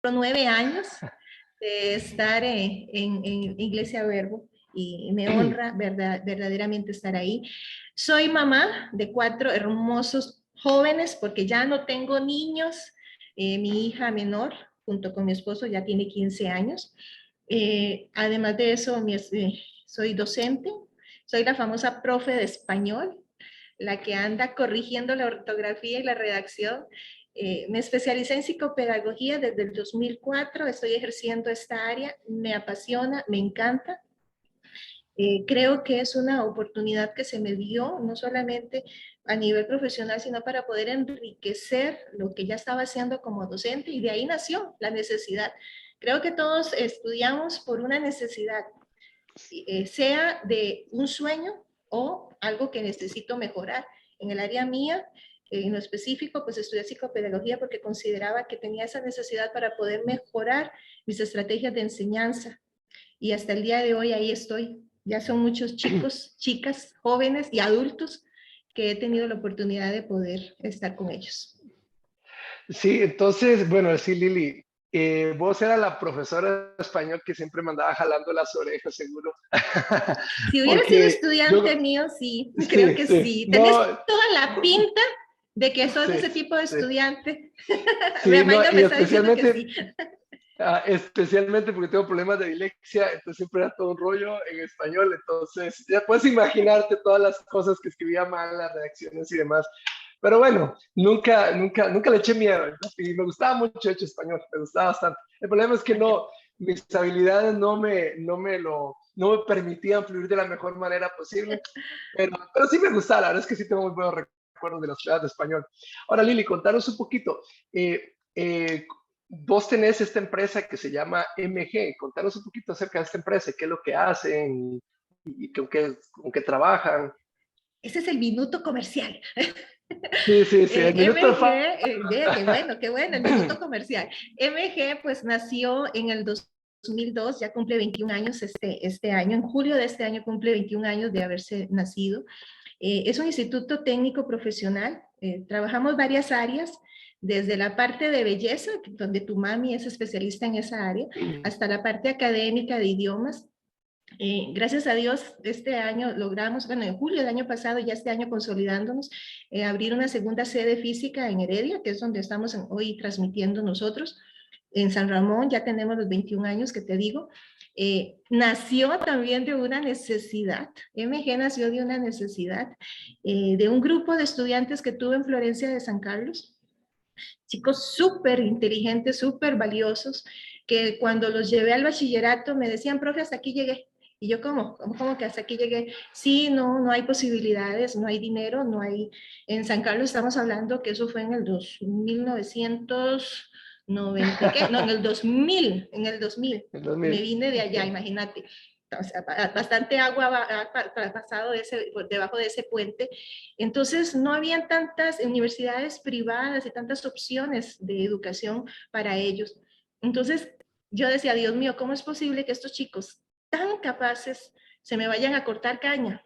9 años de estar en Iglesia Verbo y me honra verdaderamente estar ahí. Soy mamá de 4 hermosos jóvenes porque ya no tengo niños. Mi hija menor, junto con mi esposo, ya tiene 15 años. Además de eso, soy docente, soy la famosa profe de español, la que anda corrigiendo la ortografía y la redacción. Me especialicé en psicopedagogía desde el 2004, estoy ejerciendo esta área, me apasiona, me encanta. Creo que es una oportunidad que se me dio, no solamente a nivel profesional, sino para poder enriquecer lo que ya estaba haciendo como docente, y de ahí nació la necesidad. Creo que todos estudiamos por una necesidad, sea de un sueño o algo que necesito mejorar. En el área mía, en lo específico, pues estudié psicopedagogía porque consideraba que tenía esa necesidad para poder mejorar mis estrategias de enseñanza. Y hasta el día de hoy ahí estoy. Ya son muchos chicos, chicas, jóvenes y adultos que he tenido la oportunidad de poder estar con ellos. Sí, entonces, bueno, sí, Lili, vos eras la profesora de español que siempre me andaba jalando las orejas, seguro. Si hubiera sido Porque estudiante mío, sí, creo sí, que sí, sí. Tenés no, toda la pinta de que sos sí, ese tipo de sí, estudiante. sí, no, Maynor y me está diciendo que especialmente, sí. especialmente porque tengo problemas de dislexia, entonces siempre era todo un rollo en español, entonces ya puedes imaginarte todas las cosas que escribía mal, las redacciones y demás. Pero bueno, nunca le eché miedo y me gustaba mucho hecho español, me gustaba bastante. El problema es que no, mis habilidades no me permitían fluir de la mejor manera posible, pero sí me gustaba, la verdad es que sí tengo muy buenos recuerdos de las clases de español. Ahora, Lili, contanos un poquito. Vos tenés esta empresa que se llama MG. Contanos un poquito acerca de esta empresa, qué es lo que hacen y con qué trabajan. Ese es el minuto comercial. Sí, sí, sí, el minuto de fama. MG, qué bueno, el minuto comercial. MG pues nació en el 2002, ya cumple 21 años este año, en julio de este año cumple 21 años de haberse nacido. Es un instituto técnico profesional, trabajamos varias áreas, desde la parte de belleza, donde tu mami es especialista en esa área, hasta la parte académica de idiomas. Gracias a Dios, este año logramos, bueno, en julio del año pasado, ya este año consolidándonos, abrir una segunda sede física en Heredia, que es donde estamos hoy transmitiendo nosotros. En San Ramón ya tenemos los 21 años que te digo. Nació también de una necesidad, MG nació de una necesidad, de un grupo de estudiantes que tuve en Florencia de San Carlos, chicos súper inteligentes, súper valiosos, que cuando los llevé al bachillerato me decían, profe, hasta aquí llegué. Y yo, ¿cómo que hasta aquí llegué? Sí, no hay posibilidades, no hay dinero, no hay... En San Carlos estamos hablando que eso fue en el 1990, ¿qué? No, en el 2000, en el 2000. El Me 2000. vine de allá, Okay. imagínate. O sea, bastante agua ha pasado debajo de ese puente. Entonces, no habían tantas universidades privadas y tantas opciones de educación para ellos. Entonces, yo decía, Dios mío, ¿cómo es posible que estos chicos tan capaces se me vayan a cortar caña?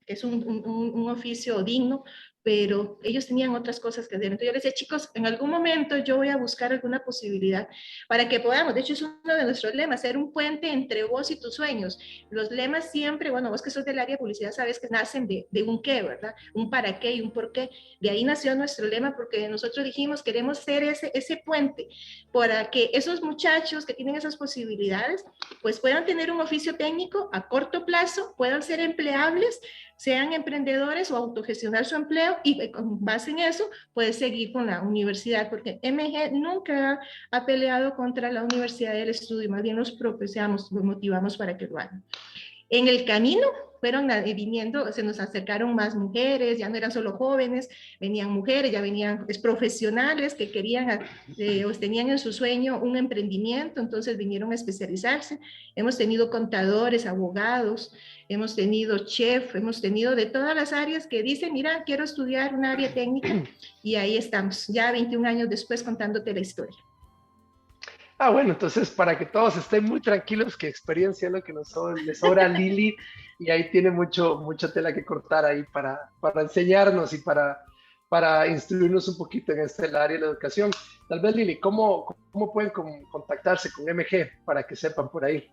Es un oficio digno, pero ellos tenían otras cosas que hacer. Entonces yo les decía, chicos, en algún momento yo voy a buscar alguna posibilidad para que podamos, de hecho es uno de nuestros lemas, ser un puente entre vos y tus sueños. Los lemas siempre, bueno, vos que sos del área de publicidad sabes que nacen de un qué, ¿verdad? Un para qué y un por qué. De ahí nació nuestro lema porque nosotros dijimos, queremos ser ese puente para que esos muchachos que tienen esas posibilidades, pues puedan tener un oficio técnico a corto plazo, puedan ser empleables, sean emprendedores o autogestionar su empleo y con base en eso puedes seguir con la universidad, porque MG nunca ha peleado contra la universidad del estudio, más bien los propiciamos, los motivamos para que lo hagan. En el camino fueron viniendo, se nos acercaron más mujeres, ya no eran solo jóvenes, venían mujeres, ya venían profesionales que querían o tenían en su sueño un emprendimiento, entonces vinieron a especializarse. Hemos tenido contadores, abogados, hemos tenido chef, hemos tenido de todas las áreas que dicen, mira, quiero estudiar un área técnica, y ahí estamos, ya 21 años después contándote la historia. Bueno, entonces para que todos estén muy tranquilos, que experiencia es lo que le sobra a Lili, y ahí tiene mucha tela que cortar ahí para enseñarnos y para instruirnos un poquito en este área de la educación. Tal vez, Lili, ¿cómo pueden contactarse con MG para que sepan por ahí?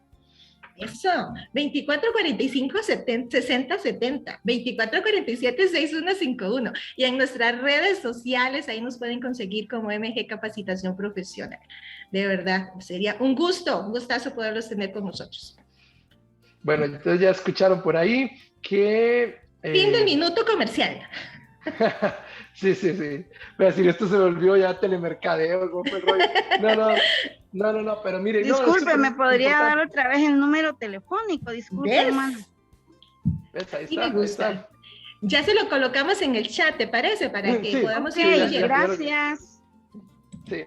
Eso, 2445-6070, 2447-6151. Y en nuestras redes sociales, ahí nos pueden conseguir como MG Capacitación Profesional. De verdad, sería un gustazo poderlos tener con nosotros. Bueno, entonces ya escucharon por ahí que... Fin del minuto comercial. Sí. Voy a decir, esto se volvió ya telemercadeo, ¿cómo fue el rollo? No, pero mire, disculpe, ¿me podría importante. dar otra vez el número telefónico? Disculpe, hermano. Ahí Sí, me está, gusta. Ya se lo colocamos en el chat, ¿te parece? Para que podamos ir leyendo. Gracias. Sí.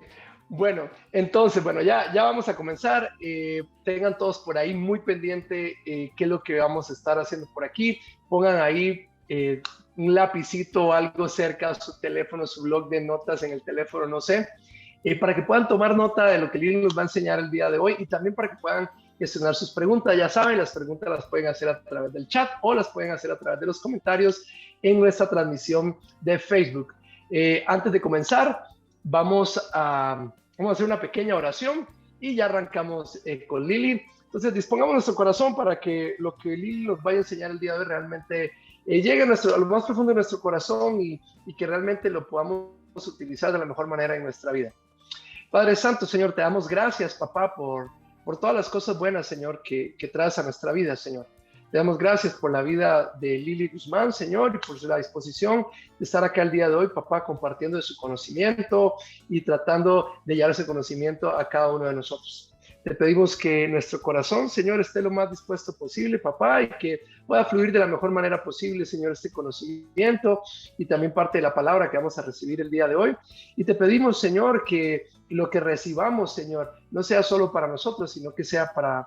Bueno, entonces, ya vamos a comenzar. Tengan todos por ahí muy pendiente qué es lo que vamos a estar haciendo por aquí. Pongan ahí un lapicito o algo cerca a su teléfono, su blog de notas en el teléfono, no sé, para que puedan tomar nota de lo que Lili nos va a enseñar el día de hoy y también para que puedan gestionar sus preguntas. Ya saben, las preguntas las pueden hacer a través del chat o las pueden hacer a través de los comentarios en nuestra transmisión de Facebook. Antes de comenzar, vamos a hacer una pequeña oración y ya arrancamos con Lili. Entonces, dispongamos nuestro corazón para que lo que Lili nos vaya a enseñar el día de hoy realmente llegue a lo más profundo de nuestro corazón y que realmente lo podamos utilizar de la mejor manera en nuestra vida. Padre Santo, Señor, te damos gracias, papá, por todas las cosas buenas, Señor, que traes a nuestra vida, Señor. Te damos gracias por la vida de Lili Guzmán, Señor, y por la disposición de estar acá el día de hoy, papá, compartiendo de su conocimiento y tratando de llevar ese conocimiento a cada uno de nosotros. Te pedimos que nuestro corazón, Señor, esté lo más dispuesto posible, papá, y que pueda fluir de la mejor manera posible, Señor, este conocimiento y también parte de la palabra que vamos a recibir el día de hoy. Y te pedimos, Señor, que lo que recibamos, Señor, no sea solo para nosotros, sino que sea para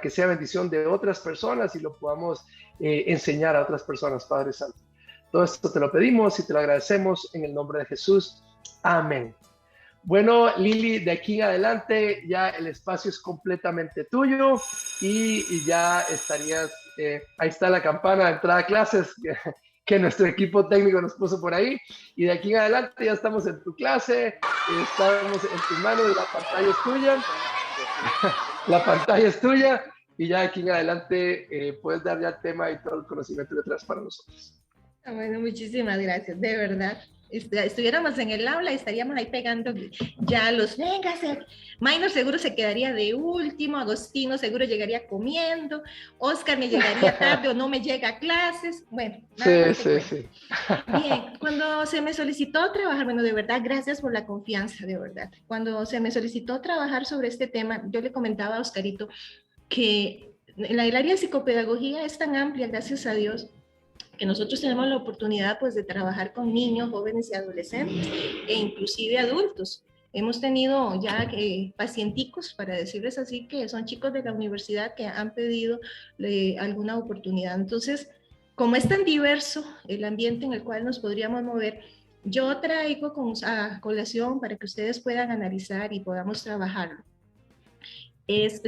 que sea bendición de otras personas y lo podamos enseñar a otras personas, Padre Santo. Todo esto te lo pedimos y te lo agradecemos en el nombre de Jesús. Amén. Bueno, Lili, de aquí en adelante ya el espacio es completamente tuyo y ya estarías, ahí está la campana de entrada a clases que nuestro equipo técnico nos puso por ahí, y de aquí en adelante ya estamos en tu clase, estamos en tus manos y la pantalla es tuya, la pantalla es tuya, y ya de aquí en adelante puedes dar ya el tema y todo el conocimiento que traes para nosotros. Bueno, muchísimas gracias, de verdad. Estuviéramos en el aula, estaríamos ahí pegando ya los, véngase. Minor seguro se quedaría de último, Agostino seguro llegaría comiendo, Oscar me llegaría tarde o no me llega a clases. Bueno, sí. Bien, cuando se me solicitó trabajar, bueno, de verdad, gracias por la confianza, de verdad. Cuando se me solicitó trabajar sobre este tema, yo le comentaba a Oscarito que el área de psicopedagogía es tan amplia, gracias a Dios, que nosotros tenemos la oportunidad pues de trabajar con niños, jóvenes y adolescentes e inclusive adultos. Hemos tenido ya pacienticos, para decirles así, que son chicos de la universidad que han pedido alguna oportunidad. Entonces, como es tan diverso el ambiente en el cual nos podríamos mover, yo traigo a colación para que ustedes puedan analizar y podamos trabajarlo. Es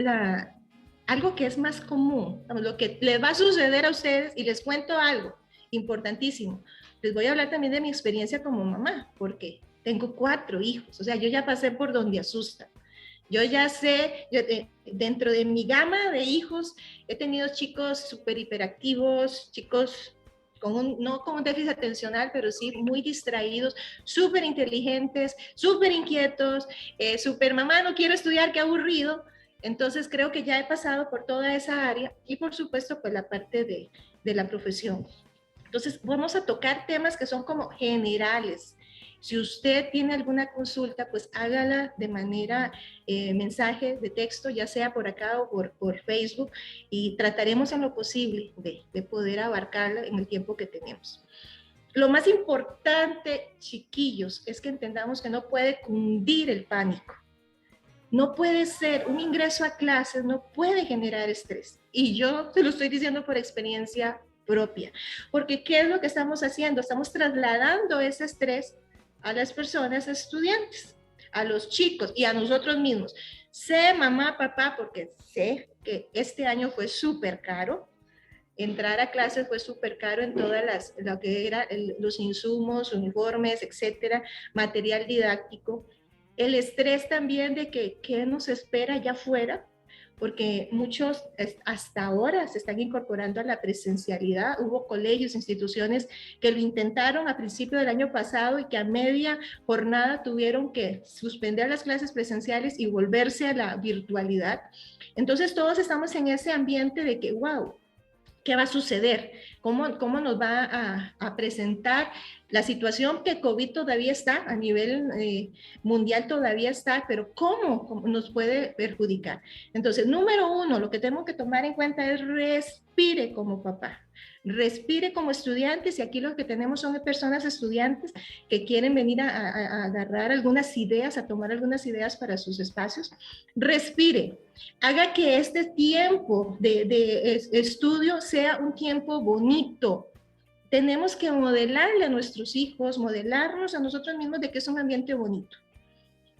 algo que es más común, lo que les va a suceder a ustedes, y les cuento algo importantísimo. Les voy a hablar también de mi experiencia como mamá, porque tengo 4 hijos, o sea, yo ya pasé por donde asusta. Yo ya sé, dentro de mi gama de hijos, he tenido chicos súper hiperactivos, chicos no con un déficit atencional, pero sí muy distraídos, súper inteligentes, súper inquietos, súper mamá, no quiero estudiar, qué aburrido. Entonces creo que ya he pasado por toda esa área y por supuesto pues la parte de la profesión. Entonces vamos a tocar temas que son como generales. Si usted tiene alguna consulta, pues hágala de manera mensaje de texto, ya sea por acá o por Facebook, y trataremos en lo posible de poder abarcarla en el tiempo que tenemos. Lo más importante, chiquillos, es que entendamos que no puede cundir el pánico. No puede ser, un ingreso a clases no puede generar estrés. Y yo te lo estoy diciendo por experiencia propia. Porque ¿qué es lo que estamos haciendo? Estamos trasladando ese estrés a las personas estudiantes, a los chicos y a nosotros mismos. Sé mamá, papá, porque sé que este año fue súper caro. Entrar a clases fue súper caro en todas lo que eran los insumos, uniformes, etcétera, material didáctico. el estrés también de que qué nos espera allá afuera, porque muchos hasta ahora se están incorporando a la presencialidad. Hubo colegios, instituciones que lo intentaron a principio del año pasado y que a media jornada tuvieron que suspender las clases presenciales y volverse a la virtualidad. Entonces todos estamos en ese ambiente de que, wow, ¿qué va a suceder? ¿Cómo nos va a presentar la situación que COVID todavía está a nivel mundial todavía está, pero ¿cómo nos puede perjudicar? Entonces, número uno, lo que tenemos que tomar en cuenta es respire como papá. Respire como estudiantes, y aquí lo que tenemos son personas estudiantes que quieren venir a agarrar algunas ideas, a tomar algunas ideas para sus espacios. Respire, haga que este tiempo de estudio sea un tiempo bonito. Tenemos que modelarle a nuestros hijos, modelarnos a nosotros mismos de que es un ambiente bonito.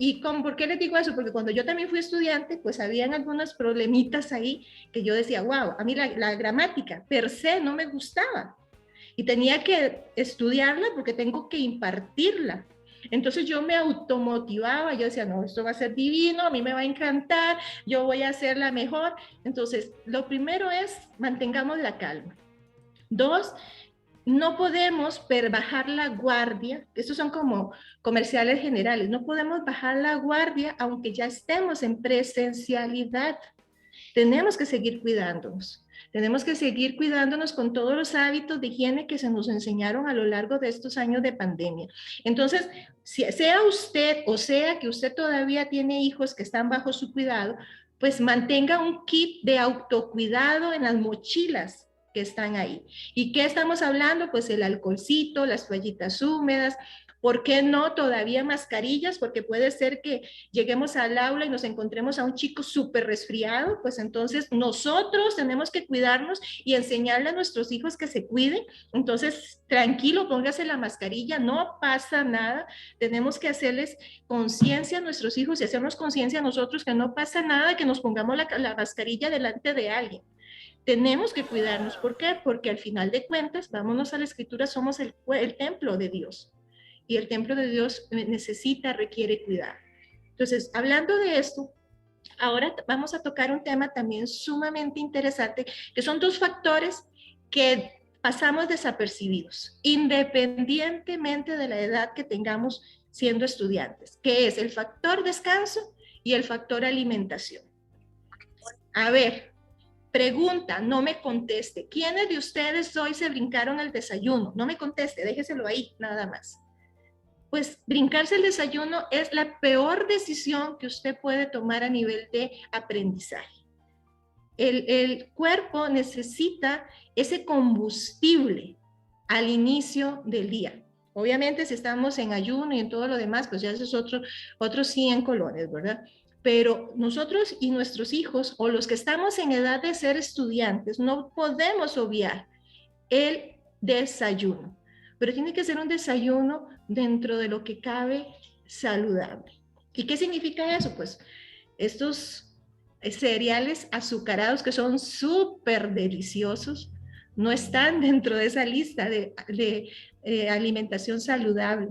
¿Y por qué les digo eso? Porque cuando yo también fui estudiante, pues habían algunos problemitas ahí que yo decía, wow, a mí la gramática per se no me gustaba. Y tenía que estudiarla porque tengo que impartirla. Entonces yo me automotivaba, yo decía, no, esto va a ser divino, a mí me va a encantar, yo voy a hacer la mejor. Entonces, lo primero es, mantengamos la calma. Dos, no podemos bajar la guardia, estos son como comerciales generales, no podemos bajar la guardia aunque ya estemos en presencialidad. Tenemos que seguir cuidándonos. Tenemos que seguir cuidándonos con todos los hábitos de higiene que se nos enseñaron a lo largo de estos años de pandemia. Entonces, sea usted o sea que usted todavía tiene hijos que están bajo su cuidado, pues mantenga un kit de autocuidado en las mochilas que están ahí. ¿Y qué estamos hablando? Pues el alcoholcito, las toallitas húmedas. ¿Por qué no todavía mascarillas? Porque puede ser que lleguemos al aula y nos encontremos a un chico súper resfriado, pues entonces nosotros tenemos que cuidarnos y enseñarle a nuestros hijos que se cuiden. Entonces, tranquilo, póngase la mascarilla, no pasa nada. Tenemos que hacerles conciencia a nuestros hijos y hacernos conciencia a nosotros que no pasa nada que nos pongamos la mascarilla delante de alguien. Tenemos que cuidarnos. ¿Por qué? Porque al final de cuentas, vámonos a la escritura, somos el templo de Dios. Y el templo de Dios requiere cuidado. Entonces, hablando de esto, ahora vamos a tocar un tema también sumamente interesante, que son dos factores que pasamos desapercibidos, independientemente de la edad que tengamos siendo estudiantes, que es el factor descanso y el factor alimentación. A ver, pregunta, no me conteste. ¿Quiénes de ustedes hoy se brincaron el desayuno? No me conteste, déjeselo ahí, nada más. Pues brincarse el desayuno es la peor decisión que usted puede tomar a nivel de aprendizaje. El cuerpo necesita ese combustible al inicio del día. Obviamente si estamos en ayuno y en todo lo demás, pues ya eso es otros 100 colones, ¿verdad? Pero nosotros y nuestros hijos o los que estamos en edad de ser estudiantes no podemos obviar el desayuno. Pero tiene que ser un desayuno dentro de lo que cabe saludable. ¿Y qué significa eso? Pues estos cereales azucarados que son súper deliciosos no están dentro de esa lista de alimentación saludable.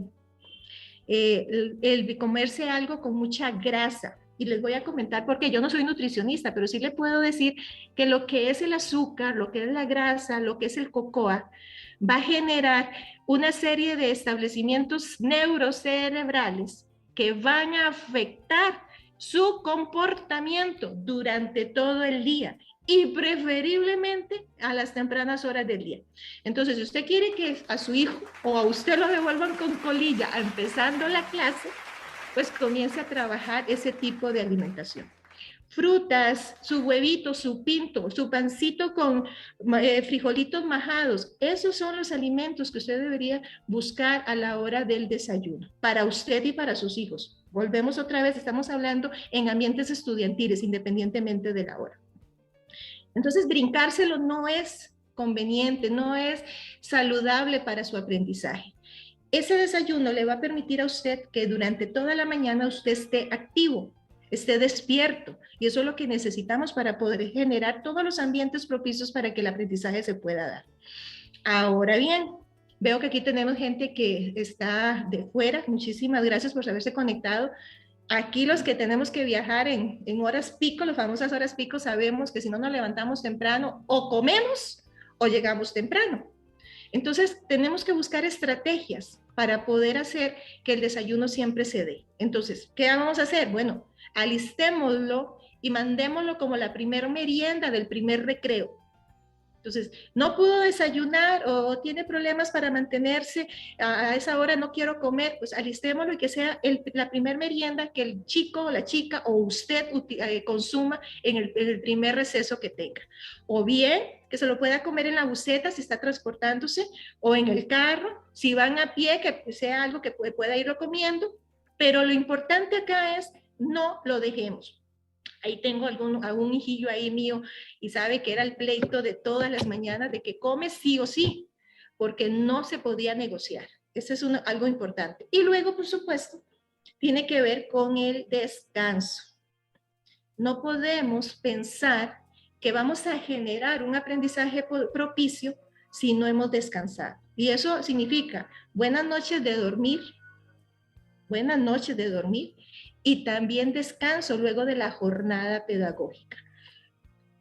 El comerse algo con mucha grasa. Y les voy a comentar porque yo no soy nutricionista, pero sí le puedo decir que lo que es el azúcar, lo que es la grasa, lo que es el cocoa, va a generar una serie de establecimientos neurocerebrales que van a afectar su comportamiento durante todo el día y preferiblemente a las tempranas horas del día. Entonces, si usted quiere que a su hijo o a usted lo devuelvan con colilla empezando la clase, pues comience a trabajar ese tipo de alimentación. Frutas, su huevito, su pinto, su pancito con frijolitos majados. Esos son los alimentos que usted debería buscar a la hora del desayuno, para usted y para sus hijos. Volvemos otra vez, estamos hablando en ambientes estudiantiles, independientemente de la hora. Entonces, brincárselo no es conveniente, no es saludable para su aprendizaje. Ese desayuno le va a permitir a usted que durante toda la mañana usted esté activo, esté despierto, y eso es lo que necesitamos para poder generar todos los ambientes propicios para que el aprendizaje se pueda dar. Ahora bien, veo que aquí tenemos gente que está de fuera. Muchísimas gracias por haberse conectado. Aquí los que tenemos que viajar en horas pico, las famosas horas pico, sabemos que si no nos levantamos temprano, o comemos o llegamos temprano. Entonces, tenemos que buscar estrategias para poder hacer que el desayuno siempre se dé. Entonces, ¿qué vamos a hacer? Bueno, alistémoslo y mandémoslo como la primer merienda del primer recreo. Entonces, no pudo desayunar o tiene problemas para mantenerse, a esa hora no quiero comer, pues alistémoslo y que sea la primer merienda que el chico o la chica o usted consuma en el primer receso que tenga. O bien, que se lo pueda comer en la buseta si está transportándose, o en el carro, si van a pie, que sea algo que pueda irlo comiendo, pero lo importante acá es no lo dejemos. Ahí tengo algún hijillo ahí mío y sabe que era el pleito de todas las mañanas de que come sí o sí, porque no se podía negociar. Eso es algo importante. Y luego, por supuesto, tiene que ver con el descanso. No podemos pensar que vamos a generar un aprendizaje propicio si no hemos descansado. Y eso significa buenas noches de dormir, y también descanso luego de la jornada pedagógica.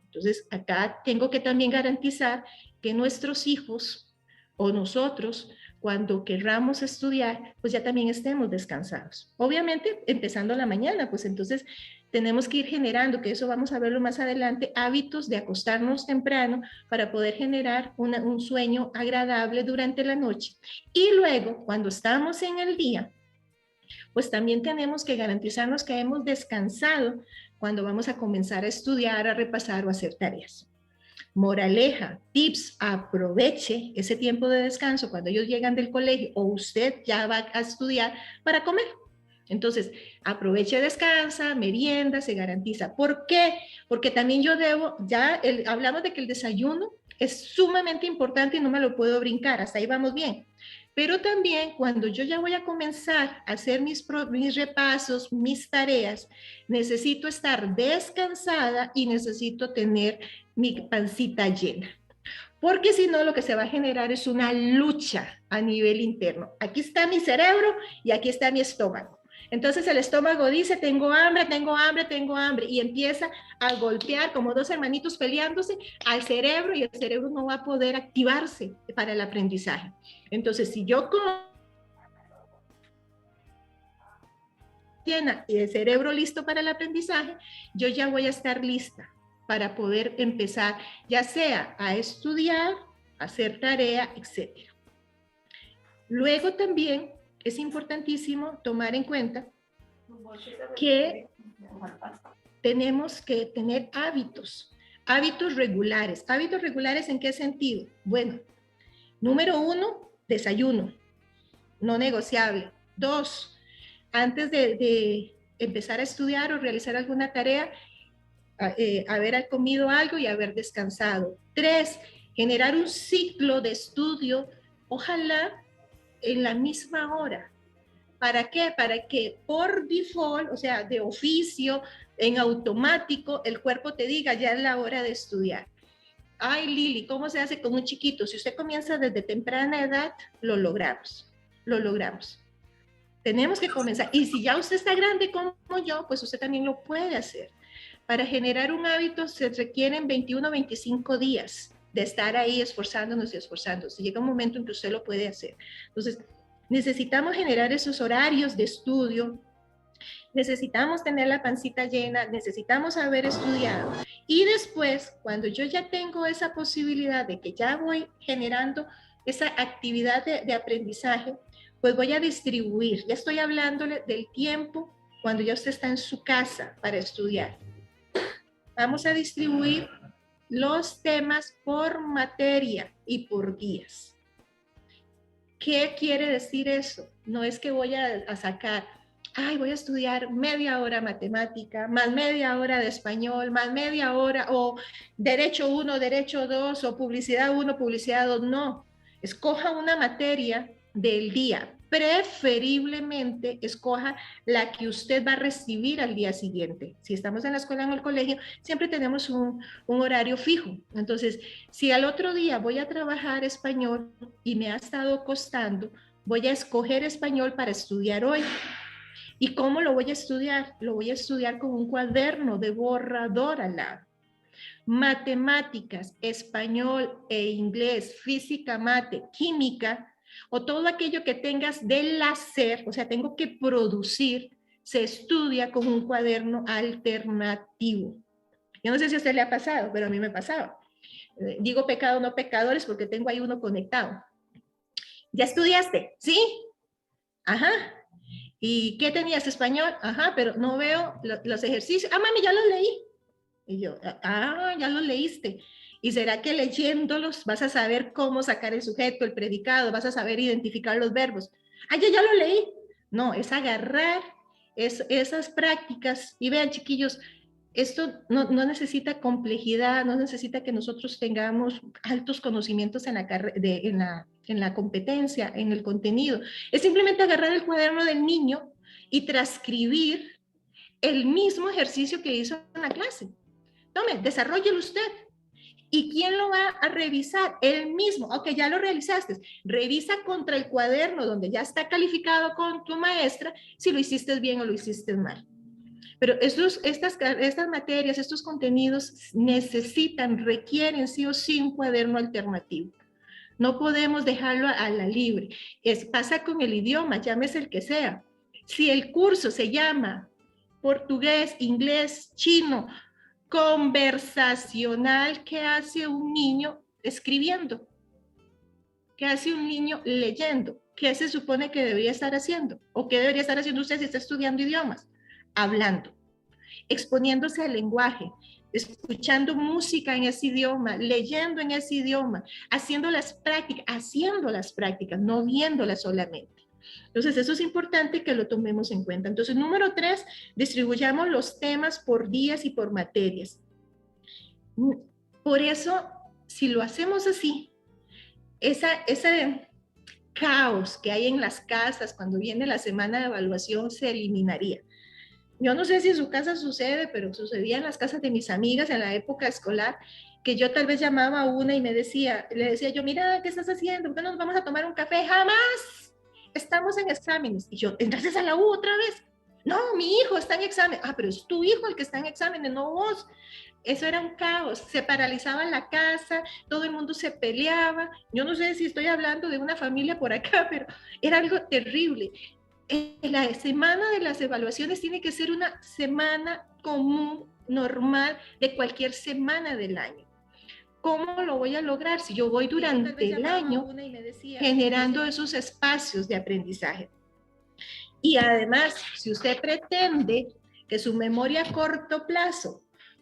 Entonces, acá tengo que también garantizar que nuestros hijos o nosotros, cuando querramos estudiar, pues ya también estemos descansados. Obviamente, empezando la mañana, pues entonces tenemos que ir generando, que eso vamos a verlo más adelante, hábitos de acostarnos temprano para poder generar un sueño agradable durante la noche. Y luego, cuando estamos en el día, pues también tenemos que garantizarnos que hemos descansado cuando vamos a comenzar a estudiar, a repasar o a hacer tareas. Moraleja, tips, aproveche ese tiempo de descanso cuando ellos llegan del colegio o usted ya va a estudiar para comer. Entonces, aproveche, descansa, merienda, se garantiza. ¿Por qué? Porque también yo debo, hablamos de que el desayuno es sumamente importante y no me lo puedo brincar, hasta ahí vamos bien. Pero también cuando yo ya voy a comenzar a hacer mis repasos, mis tareas, necesito estar descansada y necesito tener mi pancita llena. Porque si no, lo que se va a generar es una lucha a nivel interno. Aquí está mi cerebro y aquí está mi estómago. Entonces el estómago dice, tengo hambre, tengo hambre, tengo hambre, y empieza a golpear como dos hermanitos peleándose al cerebro, y el cerebro no va a poder activarse para el aprendizaje. Entonces, si yo como llena y el cerebro listo para el aprendizaje, yo ya voy a estar lista para poder empezar, ya sea a estudiar, a hacer tarea, etc. Luego también es importantísimo tomar en cuenta que tenemos que tener hábitos regulares. ¿Hábitos regulares en qué sentido? Bueno, número 1, desayuno, no negociable. 2, antes de empezar a estudiar o realizar alguna tarea, haber comido algo y haber descansado. 3, generar un ciclo de estudio, ojalá en la misma hora. ¿Para qué? Para que por default, o sea, de oficio, en automático, el cuerpo te diga, ya es la hora de estudiar. Ay, Lili, ¿cómo se hace con un chiquito? Si usted comienza desde temprana edad, lo logramos. Tenemos que comenzar. Y si ya usted está grande como yo, pues usted también lo puede hacer. Para generar un hábito se requieren 21 o 25 días de estar ahí esforzándonos y esforzándose. Llega un momento en que usted lo puede hacer. Entonces, necesitamos generar esos horarios de estudio, necesitamos tener la pancita llena, necesitamos haber estudiado. Y después, cuando yo ya tengo esa posibilidad de que ya voy generando esa actividad de aprendizaje, pues voy a distribuir. Ya estoy hablándole del tiempo cuando ya usted está en su casa para estudiar. Vamos a distribuir los temas por materia y por días. ¿Qué quiere decir eso? No es que voy a sacar, voy a estudiar media hora matemática, más media hora de español, más media hora, o derecho 1, derecho 2, o publicidad 1, publicidad 2. No, escoja una materia del día. Preferiblemente escoja la que usted va a recibir al día siguiente. Si estamos en la escuela o en el colegio, siempre tenemos un horario fijo. Entonces, si al otro día voy a trabajar español y me ha estado costando, voy a escoger español para estudiar hoy. ¿Y cómo lo voy a estudiar? Lo voy a estudiar con un cuaderno de borrador al lado. Matemáticas, español e inglés, física, mate, química, o todo aquello que tengas del hacer, o sea, tengo que producir, se estudia con un cuaderno alternativo. Yo no sé si a usted le ha pasado, pero a mí me pasaba. Digo pecado, no pecadores, porque tengo ahí uno conectado. ¿Ya estudiaste? ¿Sí? Ajá. ¿Y qué tenías? Español. Ajá, pero no veo los ejercicios. Ah, mami, ya los leí. Y yo, ya los leíste. ¿Y será que leyéndolos vas a saber cómo sacar el sujeto, el predicado, vas a saber identificar los verbos? Ah, ya lo leí. No, es agarrar esas prácticas. Y vean, chiquillos, esto no necesita complejidad, no necesita que nosotros tengamos altos conocimientos en la competencia, en el contenido. Es simplemente agarrar el cuaderno del niño y transcribir el mismo ejercicio que hizo en la clase. Tome, desarrollelo usted. ¿Y quién lo va a revisar? Él mismo. Ok, ya lo realizaste. Revisa contra el cuaderno donde ya está calificado con tu maestra si lo hiciste bien o lo hiciste mal. Pero estas materias, estos contenidos requieren sí o sí un cuaderno alternativo. No podemos dejarlo a la libre. Pasa con el idioma, llámese el que sea. Si el curso se llama portugués, inglés, chino, conversacional, ¿qué hace un niño escribiendo? ¿Qué hace un niño leyendo? ¿Qué se supone que debería estar haciendo? ¿O qué debería estar haciendo usted si está estudiando idiomas? Hablando, exponiéndose al lenguaje, escuchando música en ese idioma, leyendo en ese idioma, haciendo las prácticas, no viéndolas solamente. Entonces, eso es importante que lo tomemos en cuenta. Entonces, número 3, distribuyamos los temas por días y por materias. Por eso, si lo hacemos así, ese caos que hay en las casas cuando viene la semana de evaluación se eliminaría. Yo no sé si en su casa sucede, pero sucedía en las casas de mis amigas en la época escolar, que yo tal vez llamaba a una y le decía yo, mira, ¿qué estás haciendo? ¿Por qué no nos vamos a tomar un café? Jamás. Estamos en exámenes. Y yo, ¿entraste a la U otra vez? No, mi hijo está en examen. Ah, pero es tu hijo el que está en exámenes, no vos. Eso era un caos. Se paralizaba la casa, todo el mundo se peleaba. Yo no sé si estoy hablando de una familia por acá, pero era algo terrible. La semana de las evaluaciones tiene que ser una semana común, normal, de cualquier semana del año. ¿Cómo lo voy a lograr si yo voy durante el año generando esos espacios de aprendizaje? Y además, si usted pretende que su memoria a corto plazo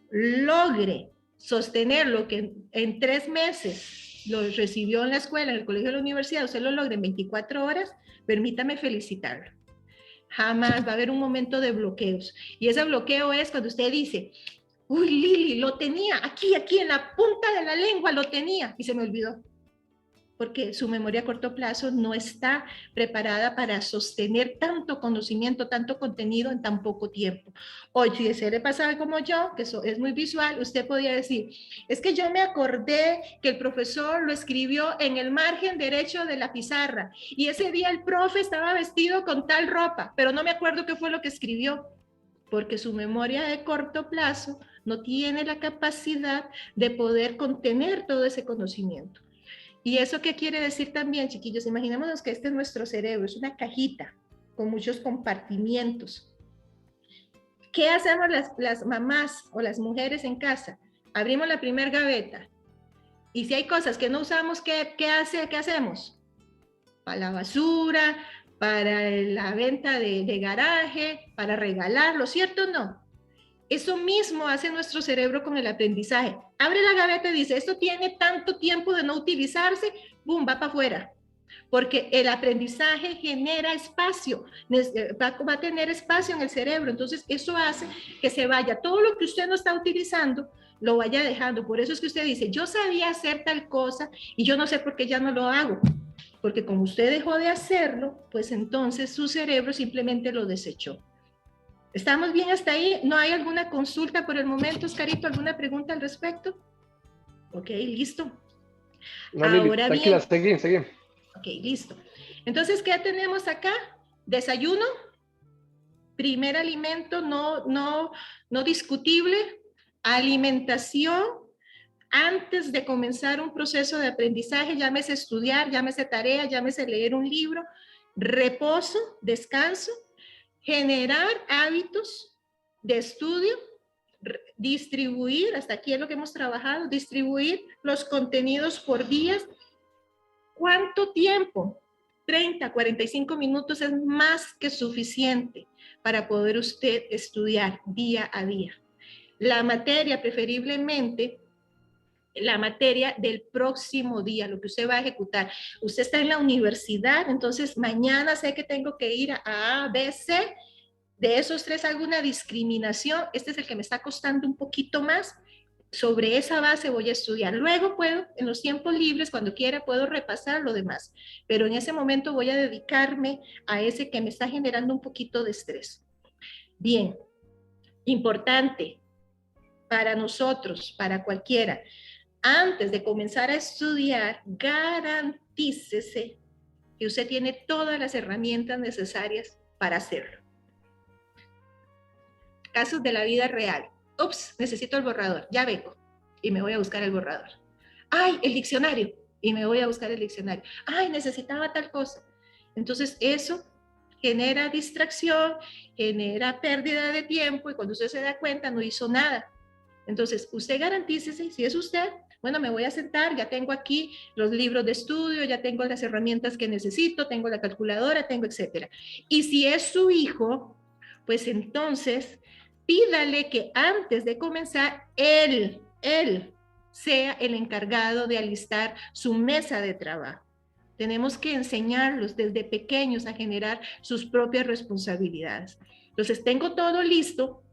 logre sostener lo que en 3 meses lo recibió en la escuela, en el colegio, en la universidad, usted lo logre en 24 horas, permítame felicitarlo. Jamás va a haber un momento de bloqueos. Y ese bloqueo es cuando usted dice, uy, Lili, lo tenía, aquí en la punta de la lengua lo tenía y se me olvidó. Porque su memoria a corto plazo no está preparada para sostener tanto conocimiento, tanto contenido en tan poco tiempo. O si se le pasa como yo, que eso es muy visual, usted podría decir, es que yo me acordé que el profesor lo escribió en el margen derecho de la pizarra y ese día el profe estaba vestido con tal ropa, pero no me acuerdo qué fue lo que escribió, porque su memoria de corto plazo no tiene la capacidad de poder contener todo ese conocimiento. ¿Y eso qué quiere decir también, chiquillos? Imaginémonos que este es nuestro cerebro, es una cajita con muchos compartimientos. ¿Qué hacemos las mamás o las mujeres en casa? Abrimos la primera gaveta y si hay cosas que no usamos, ¿qué hacemos? Para la basura, para la venta de garaje, para regalarlo, ¿cierto o no? Eso mismo hace nuestro cerebro con el aprendizaje. Abre la gaveta y dice, esto tiene tanto tiempo de no utilizarse, ¡boom!, va para afuera. Porque el aprendizaje genera espacio, va a tener espacio en el cerebro. Entonces, eso hace que se vaya. Todo lo que usted no está utilizando, lo vaya dejando. Por eso es que usted dice, yo sabía hacer tal cosa y yo no sé por qué ya no lo hago. Porque como usted dejó de hacerlo, pues entonces su cerebro simplemente lo desechó. ¿Estamos bien hasta ahí? ¿No hay alguna consulta por el momento, Oscarito? ¿Alguna pregunta al respecto? Ok, listo. No, Lili, ahora tranquila, bien. Seguí. Ok, listo. Entonces, ¿qué tenemos acá? Desayuno, primer alimento no discutible, alimentación antes de comenzar un proceso de aprendizaje, llámese estudiar, llámese tarea, llámese leer un libro, reposo, descanso, generar hábitos de estudio, distribuir, hasta aquí es lo que hemos trabajado, distribuir los contenidos por días. ¿Cuánto tiempo? 30, 45 minutos es más que suficiente para poder usted estudiar día a día. La materia, preferiblemente, la materia del próximo día, lo que usted va a ejecutar. Usted está en la universidad, entonces mañana sé que tengo que ir a B, C. De esos 3 hago una discriminación. Este es el que me está costando un poquito más. Sobre esa base voy a estudiar. Luego puedo, en los tiempos libres, cuando quiera, puedo repasar lo demás. Pero en ese momento voy a dedicarme a ese que me está generando un poquito de estrés. Bien, importante para nosotros, para cualquiera. Antes de comenzar a estudiar, garantícese que usted tiene todas las herramientas necesarias para hacerlo. Casos de la vida real. Ups, necesito el borrador, ya vengo y me voy a buscar el borrador. Ay, el diccionario, y me voy a buscar el diccionario. Ay, necesitaba tal cosa. Entonces eso genera distracción, genera pérdida de tiempo y cuando usted se da cuenta no hizo nada. Entonces usted garantícese, si es usted, bueno, me voy a sentar, ya tengo aquí los libros de estudio, ya tengo las herramientas que necesito, tengo la calculadora, tengo etcétera. Y si es su hijo, pues entonces pídale que antes de comenzar, él sea el encargado de alistar su mesa de trabajo. Tenemos que enseñarlos desde pequeños a generar sus propias responsabilidades. Entonces, tengo todo listo.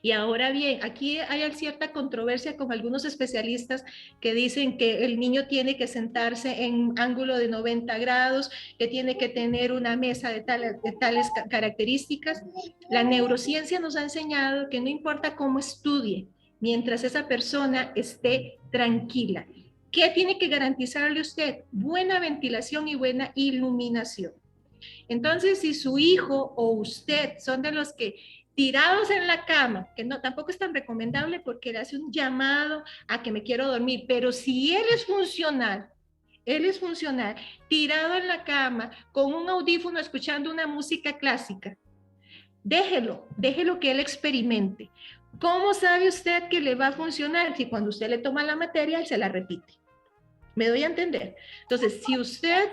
Y ahora bien, aquí hay cierta controversia con algunos especialistas que dicen que el niño tiene que sentarse en ángulo de 90 grados, que tiene que tener una mesa de tales características. La neurociencia nos ha enseñado que no importa cómo estudie, mientras esa persona esté tranquila. ¿Qué tiene que garantizarle usted? Buena ventilación y buena iluminación. Entonces, si su hijo o usted son de los que tirados en la cama, que no, tampoco es tan recomendable porque le hace un llamado a que me quiero dormir, pero si él es funcional, tirado en la cama, con un audífono escuchando una música clásica, déjelo que él experimente. ¿Cómo sabe usted que le va a funcionar? Si cuando usted le toma la materia, él se la repite. ¿Me doy a entender? Entonces, si usted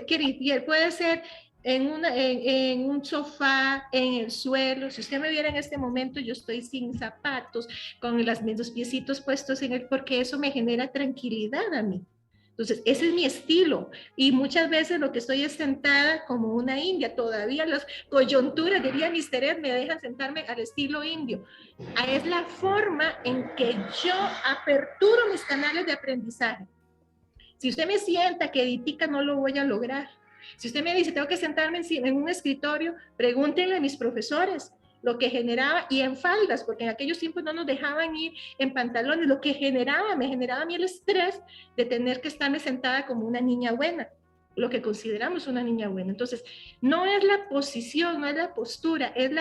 quiere, y él puede ser en un sofá, en el suelo. Si usted me viera en este momento, yo estoy sin zapatos, con los piecitos puestos en él, porque eso me genera tranquilidad a mí. Entonces, ese es mi estilo. Y muchas veces lo que estoy es sentada como una india. Todavía las coyunturas, diría Mr. Ed, me dejan sentarme al estilo indio. Es la forma en que yo aperturo mis canales de aprendizaje. Si usted me sienta que editica, no lo voy a lograr. Si usted me dice, tengo que sentarme en un escritorio, pregúntenle a mis profesores lo que generaba, y en faldas, porque en aquellos tiempos no nos dejaban ir en pantalones, lo que me generaba a mí el estrés de tener que estarme sentada como una niña buena, lo que consideramos una niña buena. Entonces, no es la posición, no es la postura, es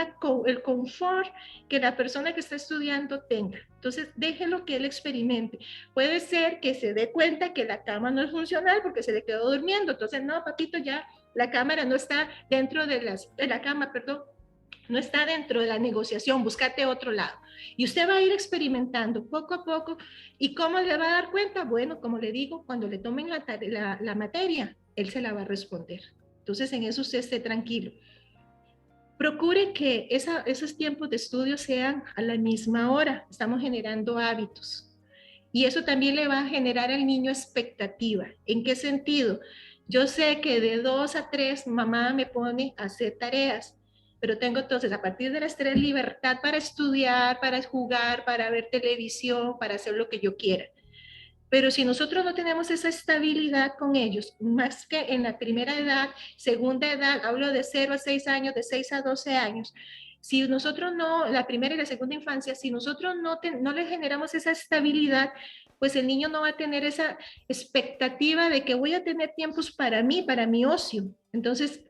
el confort que la persona que está estudiando tenga. Entonces, déjelo que él experimente. Puede ser que se dé cuenta que la cama no es funcional porque se le quedó durmiendo. Entonces, no, papito, ya la cámara no está dentro de la cama, perdón, no está dentro de la negociación, búscate otro lado. Y usted va a ir experimentando poco a poco. ¿Y cómo le va a dar cuenta? Bueno, como le digo, cuando le tomen la materia, él se la va a responder. Entonces, en eso usted esté tranquilo. Procure que esos tiempos de estudio sean a la misma hora. Estamos generando hábitos. Y eso también le va a generar al niño expectativa. ¿En qué sentido? Yo sé que de 2 a 3 mamá me pone a hacer tareas, pero tengo entonces a partir de las 3 libertad para estudiar, para jugar, para ver televisión, para hacer lo que yo quiera. Pero si nosotros no tenemos esa estabilidad con ellos, más que en la primera edad, segunda edad, hablo de 0 a 6 años, de 6 a 12 años, si nosotros no, la primera y la segunda infancia, si nosotros no le generamos esa estabilidad, pues el niño no va a tener esa expectativa de que voy a tener tiempos para mí, para mi ocio. Entonces,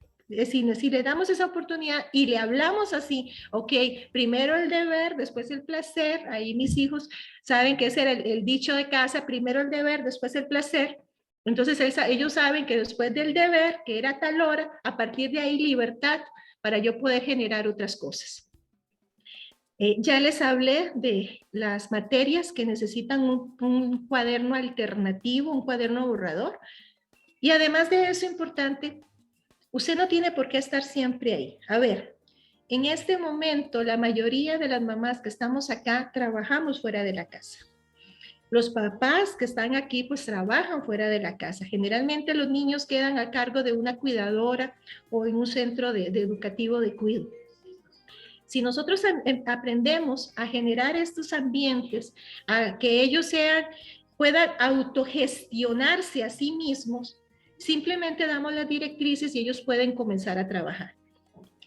Si le damos esa oportunidad y le hablamos así, ok, primero el deber, después el placer, ahí mis hijos saben que ese era el dicho de casa, primero el deber, después el placer. Entonces ellos saben que después del deber, que era tal hora, a partir de ahí libertad para yo poder generar otras cosas. Ya les hablé de las materias que necesitan un cuaderno alternativo, un cuaderno borrador. Y además de eso, importante, usted no tiene por qué estar siempre ahí. A ver, en este momento, la mayoría de las mamás que estamos acá trabajamos fuera de la casa. Los papás que están aquí, pues trabajan fuera de la casa. Generalmente los niños quedan a cargo de una cuidadora o en un centro de educativo de cuidado. Si nosotros aprendemos a generar estos ambientes, a que ellos puedan autogestionarse a sí mismos, simplemente damos las directrices y ellos pueden comenzar a trabajar.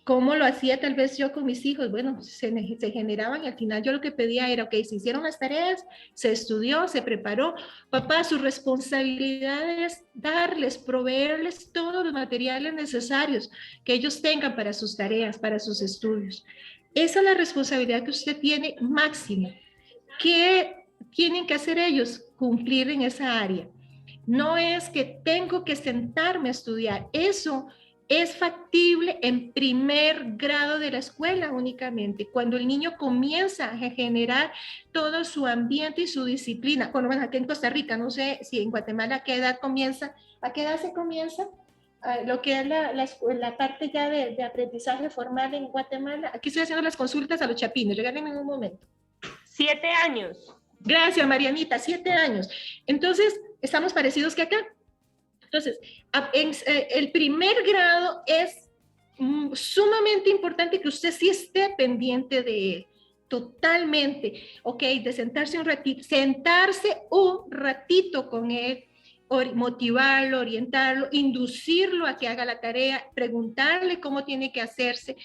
¿Cómo lo hacía tal vez yo con mis hijos? Bueno, se generaban y al final yo lo que pedía era, ok, se hicieron las tareas, se estudió, se preparó. Papá, su responsabilidad es darles, proveerles todos los materiales necesarios que ellos tengan para sus tareas, para sus estudios. Esa es la responsabilidad que usted tiene máxima. ¿Qué tienen que hacer ellos? Cumplir en esa área. No es que tengo que sentarme a estudiar. Eso es factible en primer grado de la escuela únicamente, cuando el niño comienza a generar todo su ambiente y su disciplina. Bueno, aquí en Costa Rica, no sé si en Guatemala, ¿a qué edad comienza? ¿A qué edad se comienza? Lo que es la parte ya de aprendizaje formal en Guatemala. Aquí estoy haciendo las consultas a los chapines, regálenme un momento. 7 años. Gracias, Marianita, 7 años. Entonces, estamos parecidos que acá. Entonces, el primer grado es sumamente importante que usted sí esté pendiente de él, totalmente, ok, de sentarse un ratito con él, motivarlo, orientarlo, inducirlo a que haga la tarea, preguntarle cómo tiene que hacerse,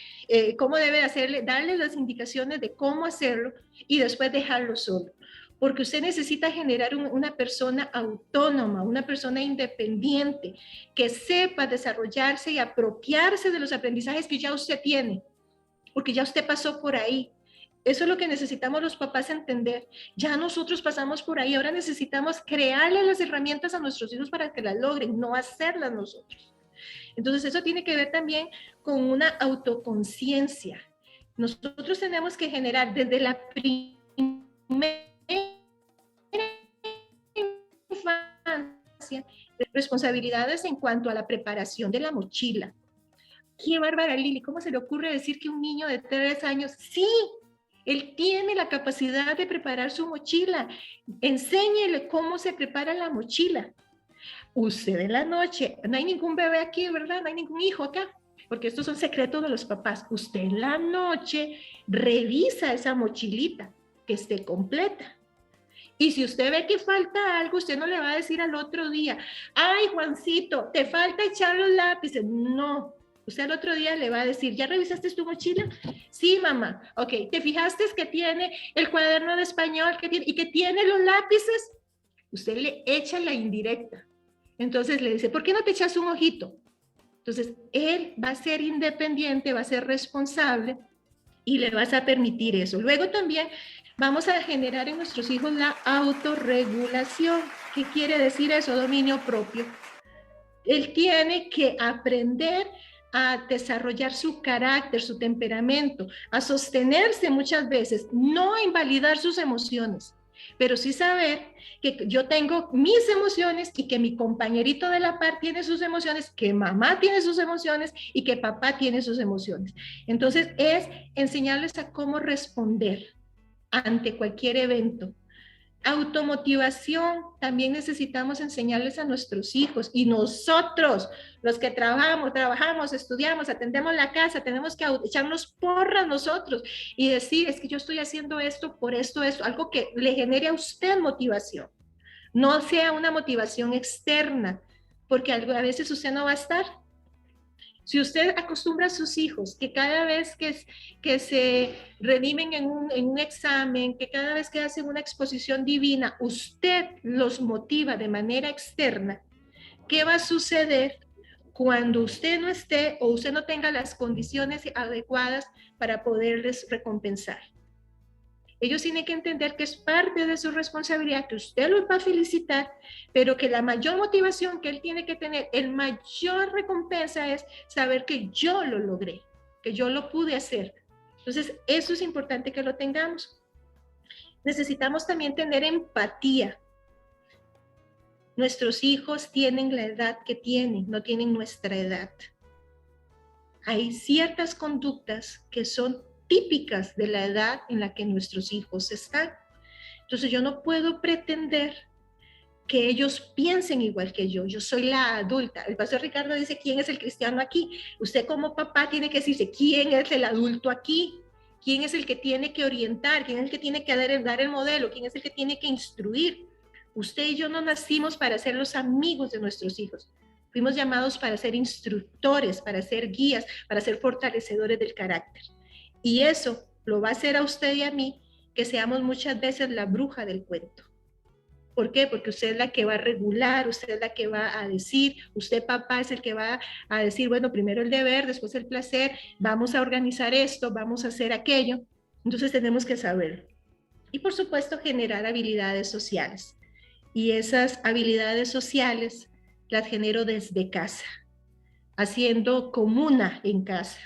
cómo debe hacerle, darle las indicaciones de cómo hacerlo y después dejarlo solo. Porque usted necesita generar una persona autónoma, una persona independiente, que sepa desarrollarse y apropiarse de los aprendizajes que ya usted tiene, porque ya usted pasó por ahí. Eso es lo que necesitamos los papás entender. Ya nosotros pasamos por ahí, ahora necesitamos crearle las herramientas a nuestros hijos para que las logren, no hacerlas nosotros. Entonces eso tiene que ver también con una autoconciencia. Nosotros tenemos que generar desde la primera infancia responsabilidades en cuanto a la preparación de la mochila. Qué bárbara, Lili, ¿cómo se le ocurre decir que un niño de 3 años, sí, él tiene la capacidad de preparar su mochila? Enséñele cómo se prepara la mochila. Usted en la noche, no hay ningún bebé aquí, ¿verdad? No hay ningún hijo acá, porque estos son secretos de los papás. Usted en la noche revisa esa mochilita, que esté completa. Y si usted ve que falta algo, usted no le va a decir al otro día, ay, Juancito, te falta echar los lápices. No, usted al otro día le va a decir, ¿ya revisaste tu mochila? Sí, mamá. Ok, ¿te fijaste que tiene el cuaderno de español y que tiene los lápices? Usted le echa la indirecta. Entonces le dice, ¿por qué no te echas un ojito? Entonces, él va a ser independiente, va a ser responsable y le vas a permitir eso. Luego también vamos a generar en nuestros hijos la autorregulación. ¿Qué quiere decir eso? Dominio propio. Él tiene que aprender a desarrollar su carácter, su temperamento, a sostenerse muchas veces, no a invalidar sus emociones, pero sí saber que yo tengo mis emociones y que mi compañerito de la par tiene sus emociones, que mamá tiene sus emociones y que papá tiene sus emociones. Entonces es enseñarles a cómo responder ante cualquier evento. Automotivación, también necesitamos enseñarles a nuestros hijos y nosotros, los que trabajamos, estudiamos, atendemos la casa, tenemos que echarnos porras nosotros y decir, es que yo estoy haciendo esto por esto, algo que le genere a usted motivación, no sea una motivación externa, porque a veces usted no va a estar. Si usted acostumbra a sus hijos que cada vez que se redimen en un examen, que cada vez que hacen una exposición divina, usted los motiva de manera externa, ¿qué va a suceder cuando usted no esté o usted no tenga las condiciones adecuadas para poderles recompensar. Ellos tienen que entender que es parte de su responsabilidad, que usted los va a felicitar, pero que la mayor motivación que él tiene que tener, el mayor recompensa es saber que yo lo logré, que yo lo pude hacer. Entonces, eso es importante que lo tengamos. Necesitamos también tener empatía. Nuestros hijos tienen la edad que tienen, no tienen nuestra edad. Hay ciertas conductas que son típicas de la edad en la que nuestros hijos están. Entonces yo no puedo pretender que ellos piensen igual que yo soy la adulta. El pastor Ricardo dice, ¿quién es el cristiano aquí? Usted como papá tiene que decirse, ¿quién es el adulto aquí? ¿Quién es el que tiene que orientar? ¿Quién es el que tiene que dar el modelo? ¿Quién es el que tiene que instruir? Usted y yo no nacimos para ser los amigos de nuestros hijos. Fuimos llamados para ser instructores, para ser guías, para ser fortalecedores del carácter. Y eso lo va a hacer a usted y a mí, que seamos muchas veces la bruja del cuento. ¿Por qué? Porque usted es la que va a regular, usted es la que va a decir, usted papá es el que va a decir, bueno, primero el deber, después el placer, vamos a organizar esto, vamos a hacer aquello. Entonces tenemos que saberlo. Y por supuesto generar habilidades sociales. Y esas habilidades sociales las genero desde casa, haciendo comuna en casa,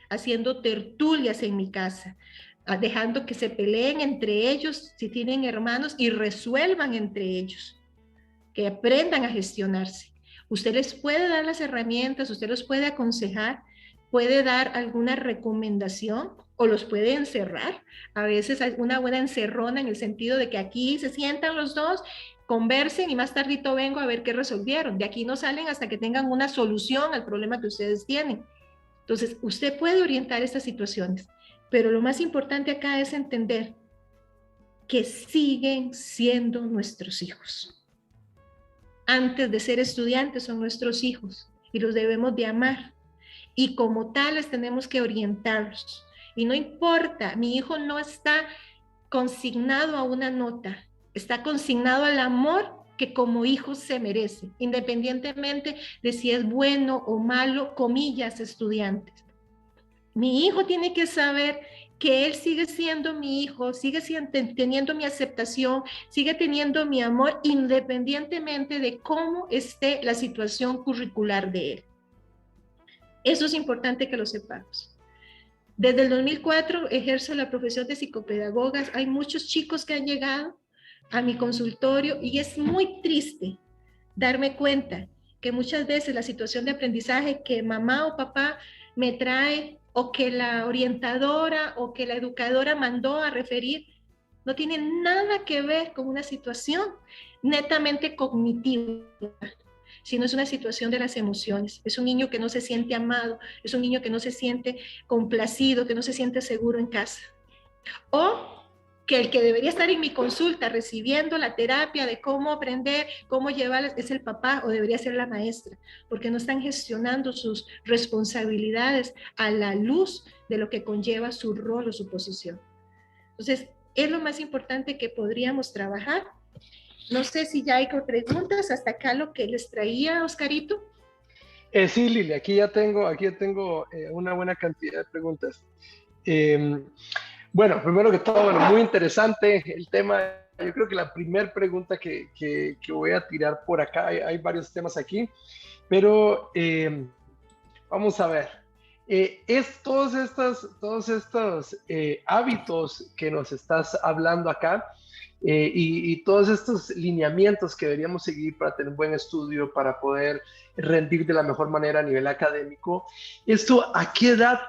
haciendo tertulias en mi casa, dejando que se peleen entre ellos si tienen hermanos y resuelvan entre ellos, que aprendan a gestionarse. Usted les puede dar las herramientas, usted los puede aconsejar, puede dar alguna recomendación o los puede encerrar. A veces hay una buena encerrona en el sentido de que aquí se sientan los dos, conversen y más tardito vengo a ver qué resolvieron. De aquí no salen hasta que tengan una solución al problema que ustedes tienen. Entonces, usted puede orientar estas situaciones, pero lo más importante acá es entender que siguen siendo nuestros hijos. Antes de ser estudiantes son nuestros hijos y los debemos de amar. Y como tales tenemos que orientarlos. Y no importa, mi hijo no está consignado a una nota, está consignado al amor que como hijo se merece, independientemente de si es bueno o malo, comillas, estudiantes. Mi hijo tiene que saber que él sigue siendo mi hijo, sigue teniendo mi aceptación, sigue teniendo mi amor, independientemente de cómo esté la situación curricular de él. Eso es importante que lo sepamos. Desde el 2004 ejerzo la profesión de psicopedagogas. Hay muchos chicos que han llegado a mi consultorio y es muy triste darme cuenta que muchas veces la situación de aprendizaje que mamá o papá me trae o que la orientadora o que la educadora mandó a referir no tiene nada que ver con una situación netamente cognitiva, sino es una situación de las emociones. Es un niño que no se siente amado, es un niño que no se siente complacido, que no se siente seguro en casa. O que el que debería estar en mi consulta recibiendo la terapia de cómo aprender, cómo llevar, es el papá o debería ser la maestra, porque no están gestionando sus responsabilidades a la luz de lo que conlleva su rol o su posición. Entonces, es lo más importante que podríamos trabajar. No sé si ya hay preguntas, hasta acá lo que les traía Oscarito. Sí, Lili, aquí ya tengo una buena cantidad de preguntas. Bueno, primero que todo, bueno, muy interesante el tema. Yo creo que la primera pregunta que voy a tirar por acá, hay varios temas aquí, pero vamos a ver. Es todos estos hábitos que nos estás hablando acá y todos estos lineamientos que deberíamos seguir para tener un buen estudio, para poder rendir de la mejor manera a nivel académico. ¿Esto a qué edad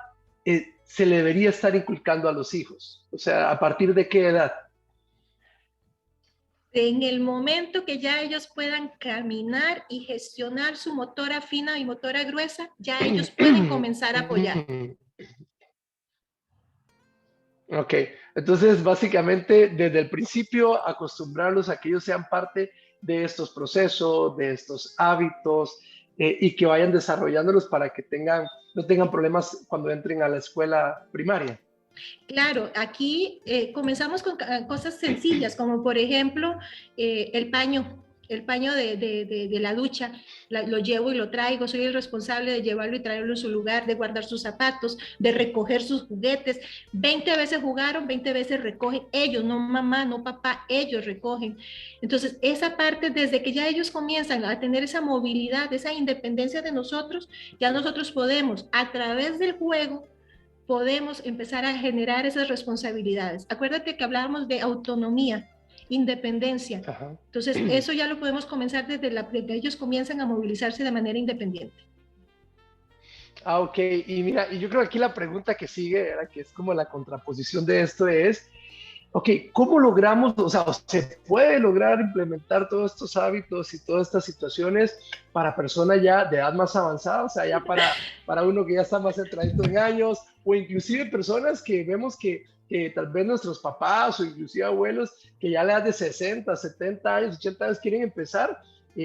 se le debería estar inculcando a los hijos? O sea, ¿a partir de qué edad? En el momento que ya ellos puedan caminar y gestionar su motora fina y motora gruesa, ya ellos pueden comenzar a apoyar. Ok, entonces básicamente desde el principio acostumbrarlos a que ellos sean parte de estos procesos, de estos hábitos y que vayan desarrollándolos para que no tengan problemas cuando entren a la escuela primaria. Claro, aquí comenzamos con cosas sencillas, como por ejemplo el paño. el paño de la ducha, lo llevo y lo traigo, soy el responsable de llevarlo y traerlo en su lugar, de guardar sus zapatos, de recoger sus juguetes. 20 veces jugaron, 20 veces recogen ellos, no mamá, no papá, ellos recogen. Entonces, esa parte, desde que ya ellos comienzan a tener esa movilidad, esa independencia de nosotros, ya nosotros podemos, a través del juego, podemos empezar a generar esas responsabilidades. Acuérdate que hablábamos de autonomía, independencia. Ajá. Entonces, eso ya lo podemos comenzar desde que ellos comienzan a movilizarse de manera independiente. Ah, ok. Y mira, y yo creo que aquí la pregunta que sigue, ¿verdad? Que es como la contraposición de esto es, ok, ¿cómo logramos, o sea, se puede lograr implementar todos estos hábitos y todas estas situaciones para personas ya de edad más avanzada, o sea, ya para uno que ya está más centradito en años, o inclusive personas que vemos que tal vez nuestros papás o inclusive abuelos que ya a la edad de 60, 70 años, 80 años quieren empezar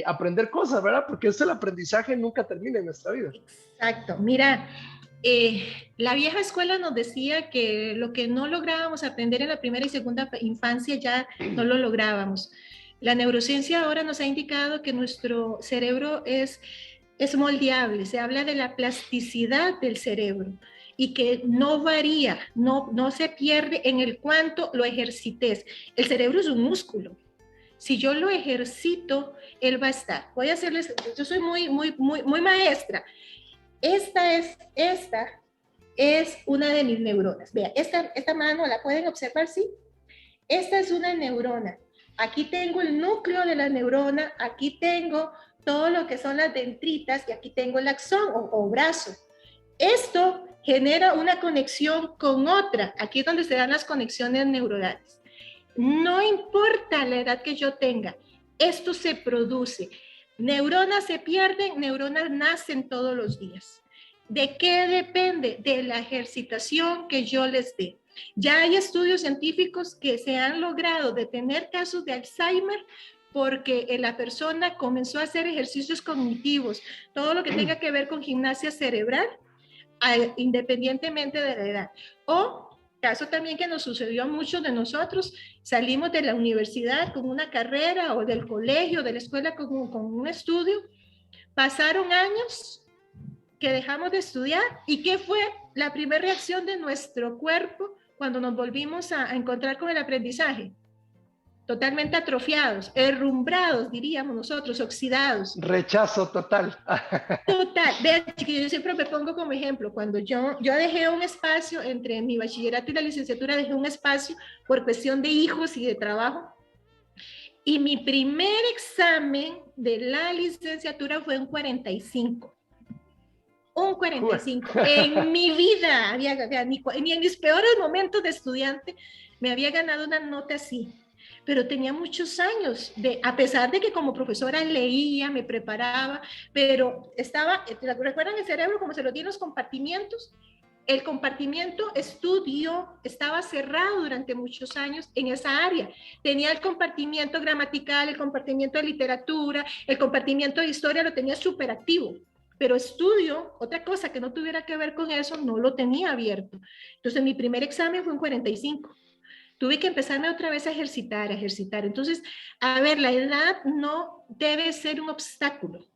a aprender cosas, ¿verdad? Porque el aprendizaje nunca termina en nuestra vida. Exacto. Mira, la vieja escuela nos decía que lo que no lográbamos aprender en la primera y segunda infancia ya no lo lográbamos. La neurociencia ahora nos ha indicado que nuestro cerebro es moldeable. Se habla de la plasticidad del cerebro y que no varía, no se pierde en el cuanto lo ejercites. El cerebro es un músculo. Si yo lo ejercito, él va a estar. Voy a hacerles, yo soy muy maestra. Esta es una de mis neuronas. Vea, esta mano, ¿la pueden observar? Sí. Esta es una neurona. Aquí tengo el núcleo de la neurona, aquí tengo todo lo que son las dendritas y aquí tengo el axón o brazo. Esto genera una conexión con otra. Aquí es donde se dan las conexiones neuronales. No importa la edad que yo tenga, esto se produce. Neuronas se pierden, neuronas nacen todos los días. ¿De qué depende? De la ejercitación que yo les dé. Ya hay estudios científicos que se han logrado detener casos de Alzheimer porque la persona comenzó a hacer ejercicios cognitivos, todo lo que tenga que ver con gimnasia cerebral, independientemente de la edad. O caso también que nos sucedió a muchos de nosotros, salimos de la universidad con una carrera o del colegio, de la escuela con un estudio, pasaron años que dejamos de estudiar y ¿qué fue la primera reacción de nuestro cuerpo cuando nos volvimos a encontrar con el aprendizaje? Totalmente atrofiados, herrumbrados, diríamos nosotros, oxidados. Rechazo total. Total. Vean, chiquillos, yo siempre me pongo como ejemplo, cuando yo dejé un espacio entre mi bachillerato y la licenciatura, dejé un espacio por cuestión de hijos y de trabajo, y mi primer examen de la licenciatura fue un 45. Un 45. En mi vida, ni en mis peores momentos de estudiante, me había ganado una nota así. Pero tenía muchos años, a pesar de que como profesora leía, me preparaba, pero ¿recuerdan el cerebro como se lo tiene los compartimientos? El compartimiento estudio estaba cerrado durante muchos años en esa área. Tenía el compartimiento gramatical, el compartimiento de literatura, el compartimiento de historia, lo tenía súper activo. Pero estudio, otra cosa que no tuviera que ver con eso, no lo tenía abierto. Entonces mi primer examen fue en 45. Tuve que empezarme otra vez a ejercitar. Entonces, a ver, la edad no debe ser un obstáculo.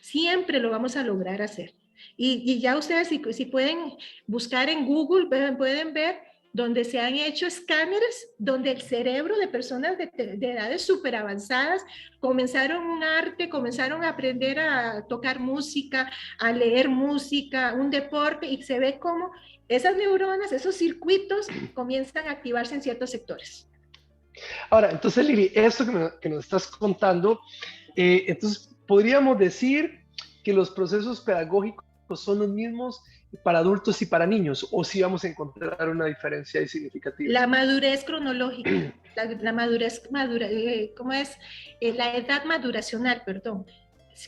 Siempre lo vamos a lograr hacer. Y ya ustedes, si pueden buscar en Google, pueden ver donde se han hecho escáneres, donde el cerebro de personas de edades súper avanzadas comenzaron un arte, comenzaron a aprender a tocar música, a leer música, un deporte, y se ve cómo esas neuronas, esos circuitos comienzan a activarse en ciertos sectores. Ahora, entonces, Lili, esto que nos estás contando, entonces podríamos decir que los procesos pedagógicos son los mismos para adultos y para niños, o si vamos a encontrar una diferencia significativa. La madurez cronológica, la madurez, ¿cómo es? La edad maduracional, perdón.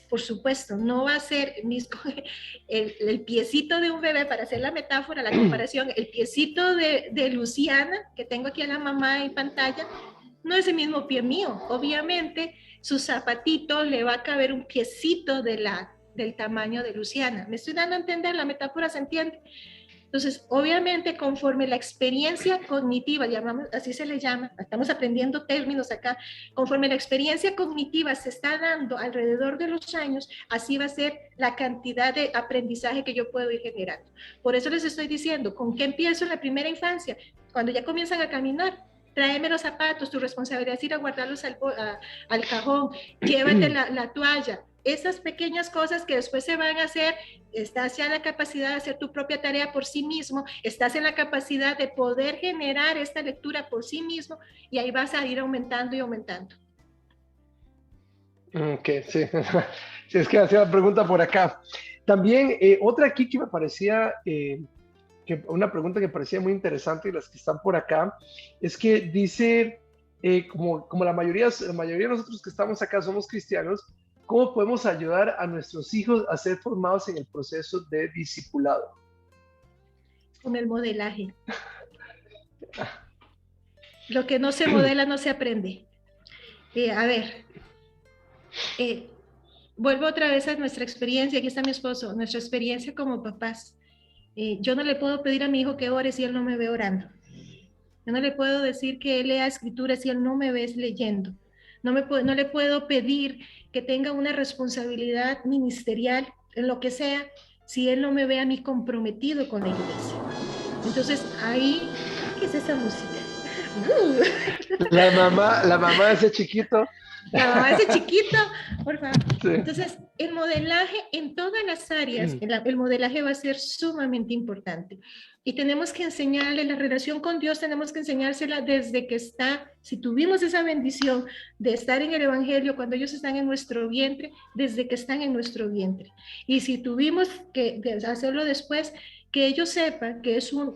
Por supuesto, no va a ser el piecito de un bebé, para hacer la metáfora, la comparación, el piecito de Luciana, que tengo aquí a la mamá en pantalla, no es el mismo pie mío. Obviamente, su zapatito le va a caber un piecito del tamaño de Luciana. ¿Me estoy dando a entender? La metáfora se entiende. Entonces, obviamente, conforme la experiencia cognitiva, llamamos, así se le llama, estamos aprendiendo términos acá, conforme la experiencia cognitiva se está dando alrededor de los años, así va a ser la cantidad de aprendizaje que yo puedo ir generando. Por eso les estoy diciendo, ¿con qué empiezo en la primera infancia? Cuando ya comienzan a caminar, tráeme los zapatos, tu responsabilidad es ir a guardarlos al cajón, llévate la toalla. Esas pequeñas cosas que después se van a hacer, estás ya en la capacidad de hacer tu propia tarea por sí mismo, estás en la capacidad de poder generar esta lectura por sí mismo y ahí vas a ir aumentando y aumentando. Ok, sí. Sí, es que hacía la pregunta por acá. También otra aquí que me parecía, una pregunta que me parecía muy interesante y las que están por acá, es que dice, como la mayoría de nosotros que estamos acá somos cristianos, ¿cómo podemos ayudar a nuestros hijos a ser formados en el proceso de discipulado? Con el modelaje. Lo que no se modela no se aprende. A ver, vuelvo otra vez a nuestra experiencia, aquí está mi esposo, nuestra experiencia como papás. Yo no le puedo pedir a mi hijo que ore si él no me ve orando. Yo no le puedo decir que él lea escrituras si él no me ve leyendo. No le puedo pedir que tenga una responsabilidad ministerial en lo que sea si él no me ve a mí comprometido con la iglesia. Entonces ahí, ¿qué es esa música? La mamá de ese chiquito. La mamá de ese chiquito, por favor. Sí. Entonces, el modelaje en todas las áreas, el modelaje va a ser sumamente importante. Y tenemos que enseñarle la relación con Dios, tenemos que enseñársela desde que está, si tuvimos esa bendición de estar en el Evangelio cuando ellos están en nuestro vientre, desde que están en nuestro vientre. Y si tuvimos que hacerlo después, que ellos sepan que es un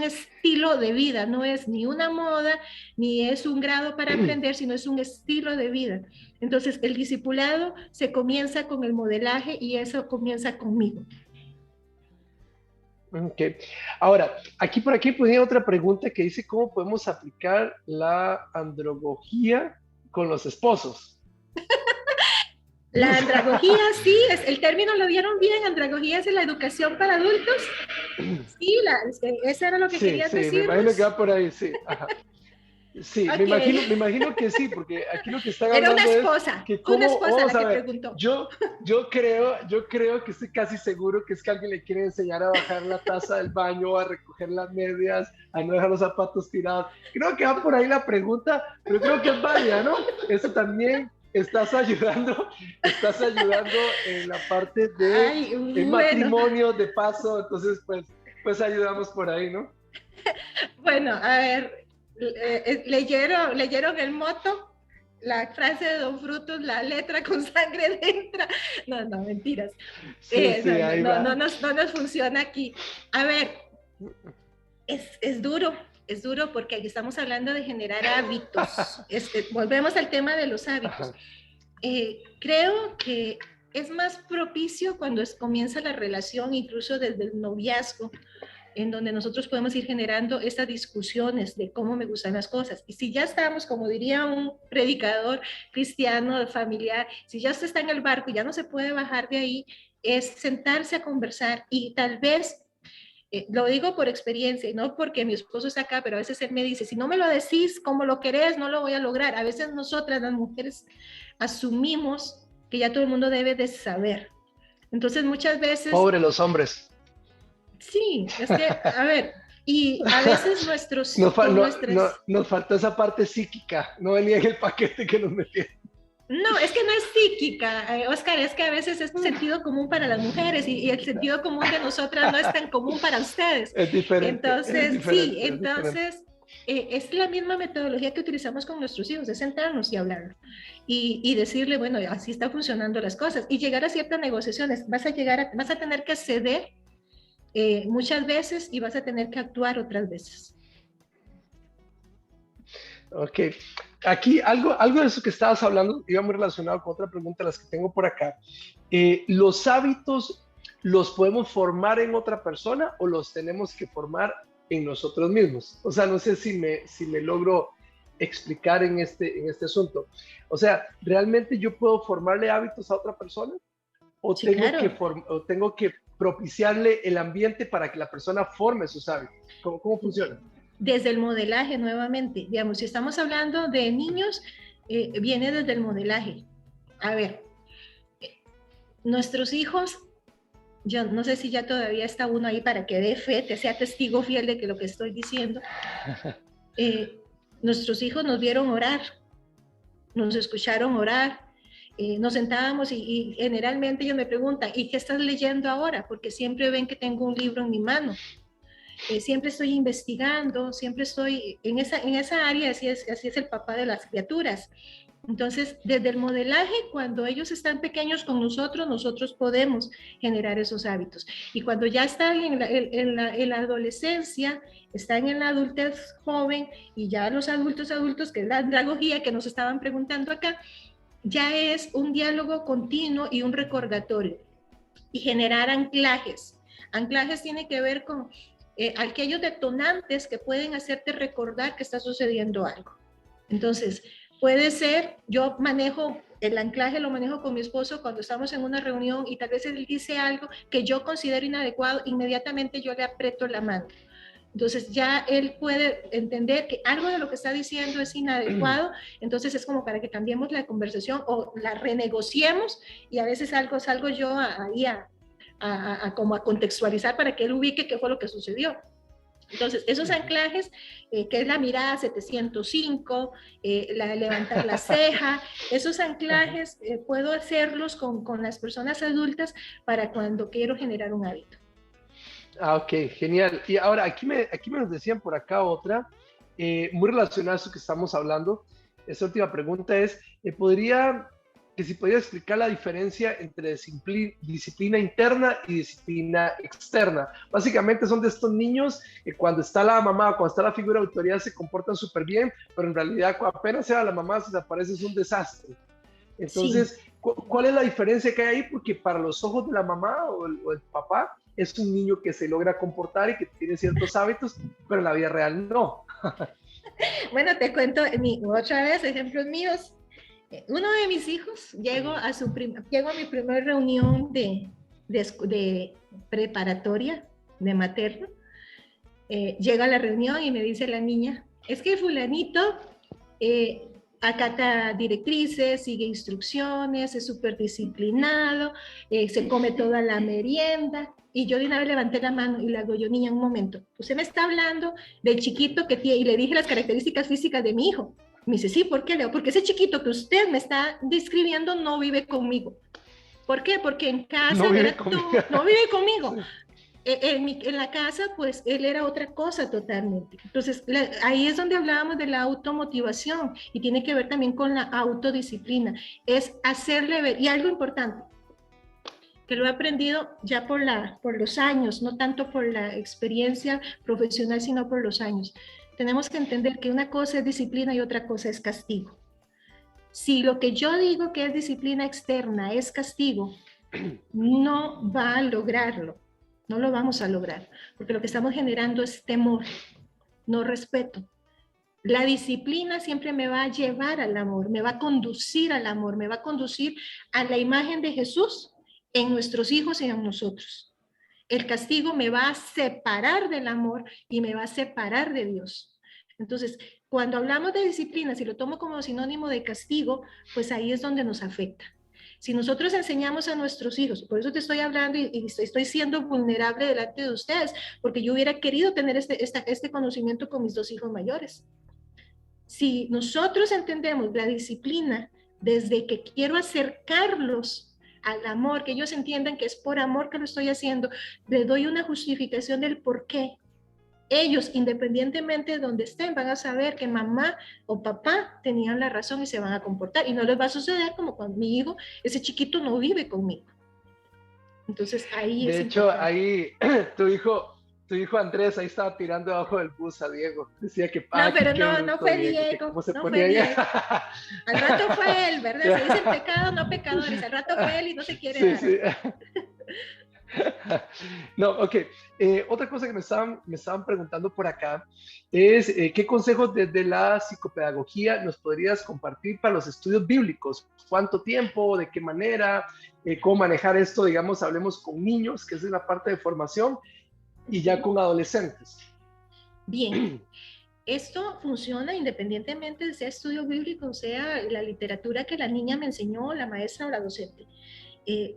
estilo de vida, no es ni una moda, ni es un grado para aprender, sino es un estilo de vida. Entonces, el discipulado se comienza con el modelaje y eso comienza conmigo. Ok. Ahora, por aquí ponía otra pregunta que dice, ¿cómo podemos aplicar la andragogía con los esposos? La andragogía, sí, el término lo dieron bien, andragogía es la educación para adultos. Sí, eso era lo que querías decir. Sí, me imagino que va por ahí, sí. Ajá. Sí, okay. me imagino que sí, porque aquí lo que están hablando es... Era una esposa la que preguntó. Yo creo que estoy casi seguro que es que alguien le quiere enseñar a bajar la taza del baño, a recoger las medias, a no dejar los zapatos tirados. Creo que va por ahí la pregunta, pero creo que es válida, ¿no? Eso también... Estás ayudando en la parte de matrimonio, de paso, entonces pues ayudamos por ahí, ¿no? Bueno, a ver, leyeron el moto, la frase de Don Frutos, la letra con sangre dentro. No, mentiras. No nos funciona aquí. A ver, es duro. Es duro porque aquí estamos hablando de generar hábitos. Volvemos al tema de los hábitos. Creo que es más propicio cuando comienza la relación, incluso desde el noviazgo, en donde nosotros podemos ir generando estas discusiones de cómo me gustan las cosas. Y si ya estamos, como diría un predicador cristiano familiar, si ya usted está en el barco y ya no se puede bajar de ahí, es sentarse a conversar y tal vez... lo digo por experiencia y no porque mi esposo está acá, pero a veces él me dice, si no me lo decís como lo querés, no lo voy a lograr. A veces nosotras, las mujeres, asumimos que ya todo el mundo debe de saber. Entonces, muchas veces... Pobre los hombres. Sí, es que, a ver, y a veces nuestros... Nos faltó esa parte psíquica, no venía en el paquete que nos metieron. No, es que no es psíquica, Oscar, es que a veces es sentido común para las mujeres y el sentido común de nosotras no es tan común para ustedes. Es diferente. Entonces, es la misma metodología que utilizamos con nuestros hijos, es sentarnos y hablar y decirle, bueno, así están funcionando las cosas y llegar a ciertas negociaciones. Vas a tener que ceder muchas veces y vas a tener que actuar otras veces. Ok, aquí algo de eso que estabas hablando iba muy relacionado con otra pregunta de las que tengo por acá. ¿Los hábitos los podemos formar en otra persona o los tenemos que formar en nosotros mismos? O sea, no sé si me logro explicar en este asunto. O sea, ¿realmente yo puedo formarle hábitos a otra persona? ¿O, sí, tengo, claro. tengo que propiciarle el ambiente para que la persona forme sus hábitos? ¿Cómo funciona? Desde el modelaje nuevamente, digamos, si estamos hablando de niños, viene desde el modelaje. A ver, nuestros hijos, yo no sé si ya todavía está uno ahí para que dé fe, que sea testigo fiel de que lo que estoy diciendo. Nuestros hijos nos vieron orar, nos escucharon orar, nos sentábamos y generalmente ellos me preguntan, ¿y qué estás leyendo ahora? Porque siempre ven que tengo un libro en mi mano. Siempre estoy investigando, siempre estoy en esa área, así es el papá de las criaturas. Entonces, desde el modelaje, cuando ellos están pequeños con nosotros, nosotros podemos generar esos hábitos. Y cuando ya están en la adolescencia, están en la adultez joven y ya los adultos, que es la andragogía que nos estaban preguntando acá, ya es un diálogo continuo y un recordatorio. Y generar anclajes. Anclajes tiene que ver con aquellos detonantes que pueden hacerte recordar que está sucediendo algo. Entonces, puede ser, yo manejo, el anclaje lo manejo con mi esposo cuando estamos en una reunión y tal vez él dice algo que yo considero inadecuado, inmediatamente yo le aprieto la mano. Entonces ya él puede entender que algo de lo que está diciendo es inadecuado, entonces es como para que cambiemos la conversación o la renegociemos y a veces salgo yo ahí como a contextualizar para que él ubique qué fue lo que sucedió. Entonces, esos anclajes, que es la mirada 705, la de levantar la ceja, esos anclajes puedo hacerlos con las personas adultas para cuando quiero generar un hábito. Ok, genial. Y ahora, aquí me nos decían por acá otra, muy relacionada a eso que estamos hablando. Esta última pregunta es, si podría explicar la diferencia entre disciplina interna y disciplina externa. Básicamente son de estos niños que cuando está la mamá, cuando está la figura de autoridad se comportan súper bien, pero en realidad cuando apenas sea la mamá se desaparece, es un desastre. Entonces, sí. ¿Cuál es la diferencia que hay ahí? Porque para los ojos de la mamá o el papá es un niño que se logra comportar y que tiene ciertos hábitos, pero en la vida real no. Bueno, te cuento otra vez ejemplos míos. Uno de mis hijos llegó a mi primera reunión de preparatoria, de materno. Llega a la reunión y me dice la niña, es que fulanito acata directrices, sigue instrucciones, es súper disciplinado, se come toda la merienda. Y yo de una vez levanté la mano y le hago yo, niña, un momento, usted me está hablando del chiquito que tiene, y le dije las características físicas de mi hijo. Me dice, sí, ¿por qué, Leo? Porque ese chiquito que usted me está describiendo no vive conmigo. ¿Por qué? Porque en casa no vive conmigo. En la casa, pues, él era otra cosa totalmente. Entonces, ahí es donde hablábamos de la automotivación y tiene que ver también con la autodisciplina. Es hacerle ver, y algo importante, que lo he aprendido ya por los años, no tanto por la experiencia profesional, sino por los años. Tenemos que entender que una cosa es disciplina y otra cosa es castigo. Si lo que yo digo que es disciplina externa es castigo, no va a lograrlo, no lo vamos a lograr, porque lo que estamos generando es temor, no respeto. La disciplina siempre me va a llevar al amor, me va a conducir al amor, me va a conducir a la imagen de Jesús en nuestros hijos y en nosotros. El castigo me va a separar del amor y me va a separar de Dios. Entonces, cuando hablamos de disciplina, si lo tomo como sinónimo de castigo, pues ahí es donde nos afecta. Si nosotros enseñamos a nuestros hijos, por eso te estoy hablando y estoy siendo vulnerable delante de ustedes, porque yo hubiera querido tener este conocimiento con mis dos hijos mayores. Si nosotros entendemos la disciplina desde que quiero acercarlos al amor, que ellos entiendan que es por amor que lo estoy haciendo, les doy una justificación del por qué. Ellos, independientemente de donde estén, van a saber que mamá o papá tenían la razón y se van a comportar. Y no les va a suceder como cuando mi hijo, ese chiquito, no vive conmigo. Entonces, ahí de hecho, importante. Ahí tu hijo Andrés, ahí estaba tirando abajo del bus a Diego. Decía que... No, pero no fue Diego. No fue Diego. Al rato fue él, ¿verdad? Se dice pecado, no pecadores. Al rato fue él y no se quiere dar. Sí. No, ok. Otra cosa que me estaban preguntando por acá es ¿qué consejos desde la psicopedagogía nos podrías compartir para los estudios bíblicos? ¿Cuánto tiempo? ¿De qué manera? ¿Cómo manejar esto? Digamos, hablemos con niños, que es la parte de formación, y ya con adolescentes. Bien. Esto funciona independientemente de sea estudio bíblico, sea la literatura que la niña me enseñó, la maestra o la docente.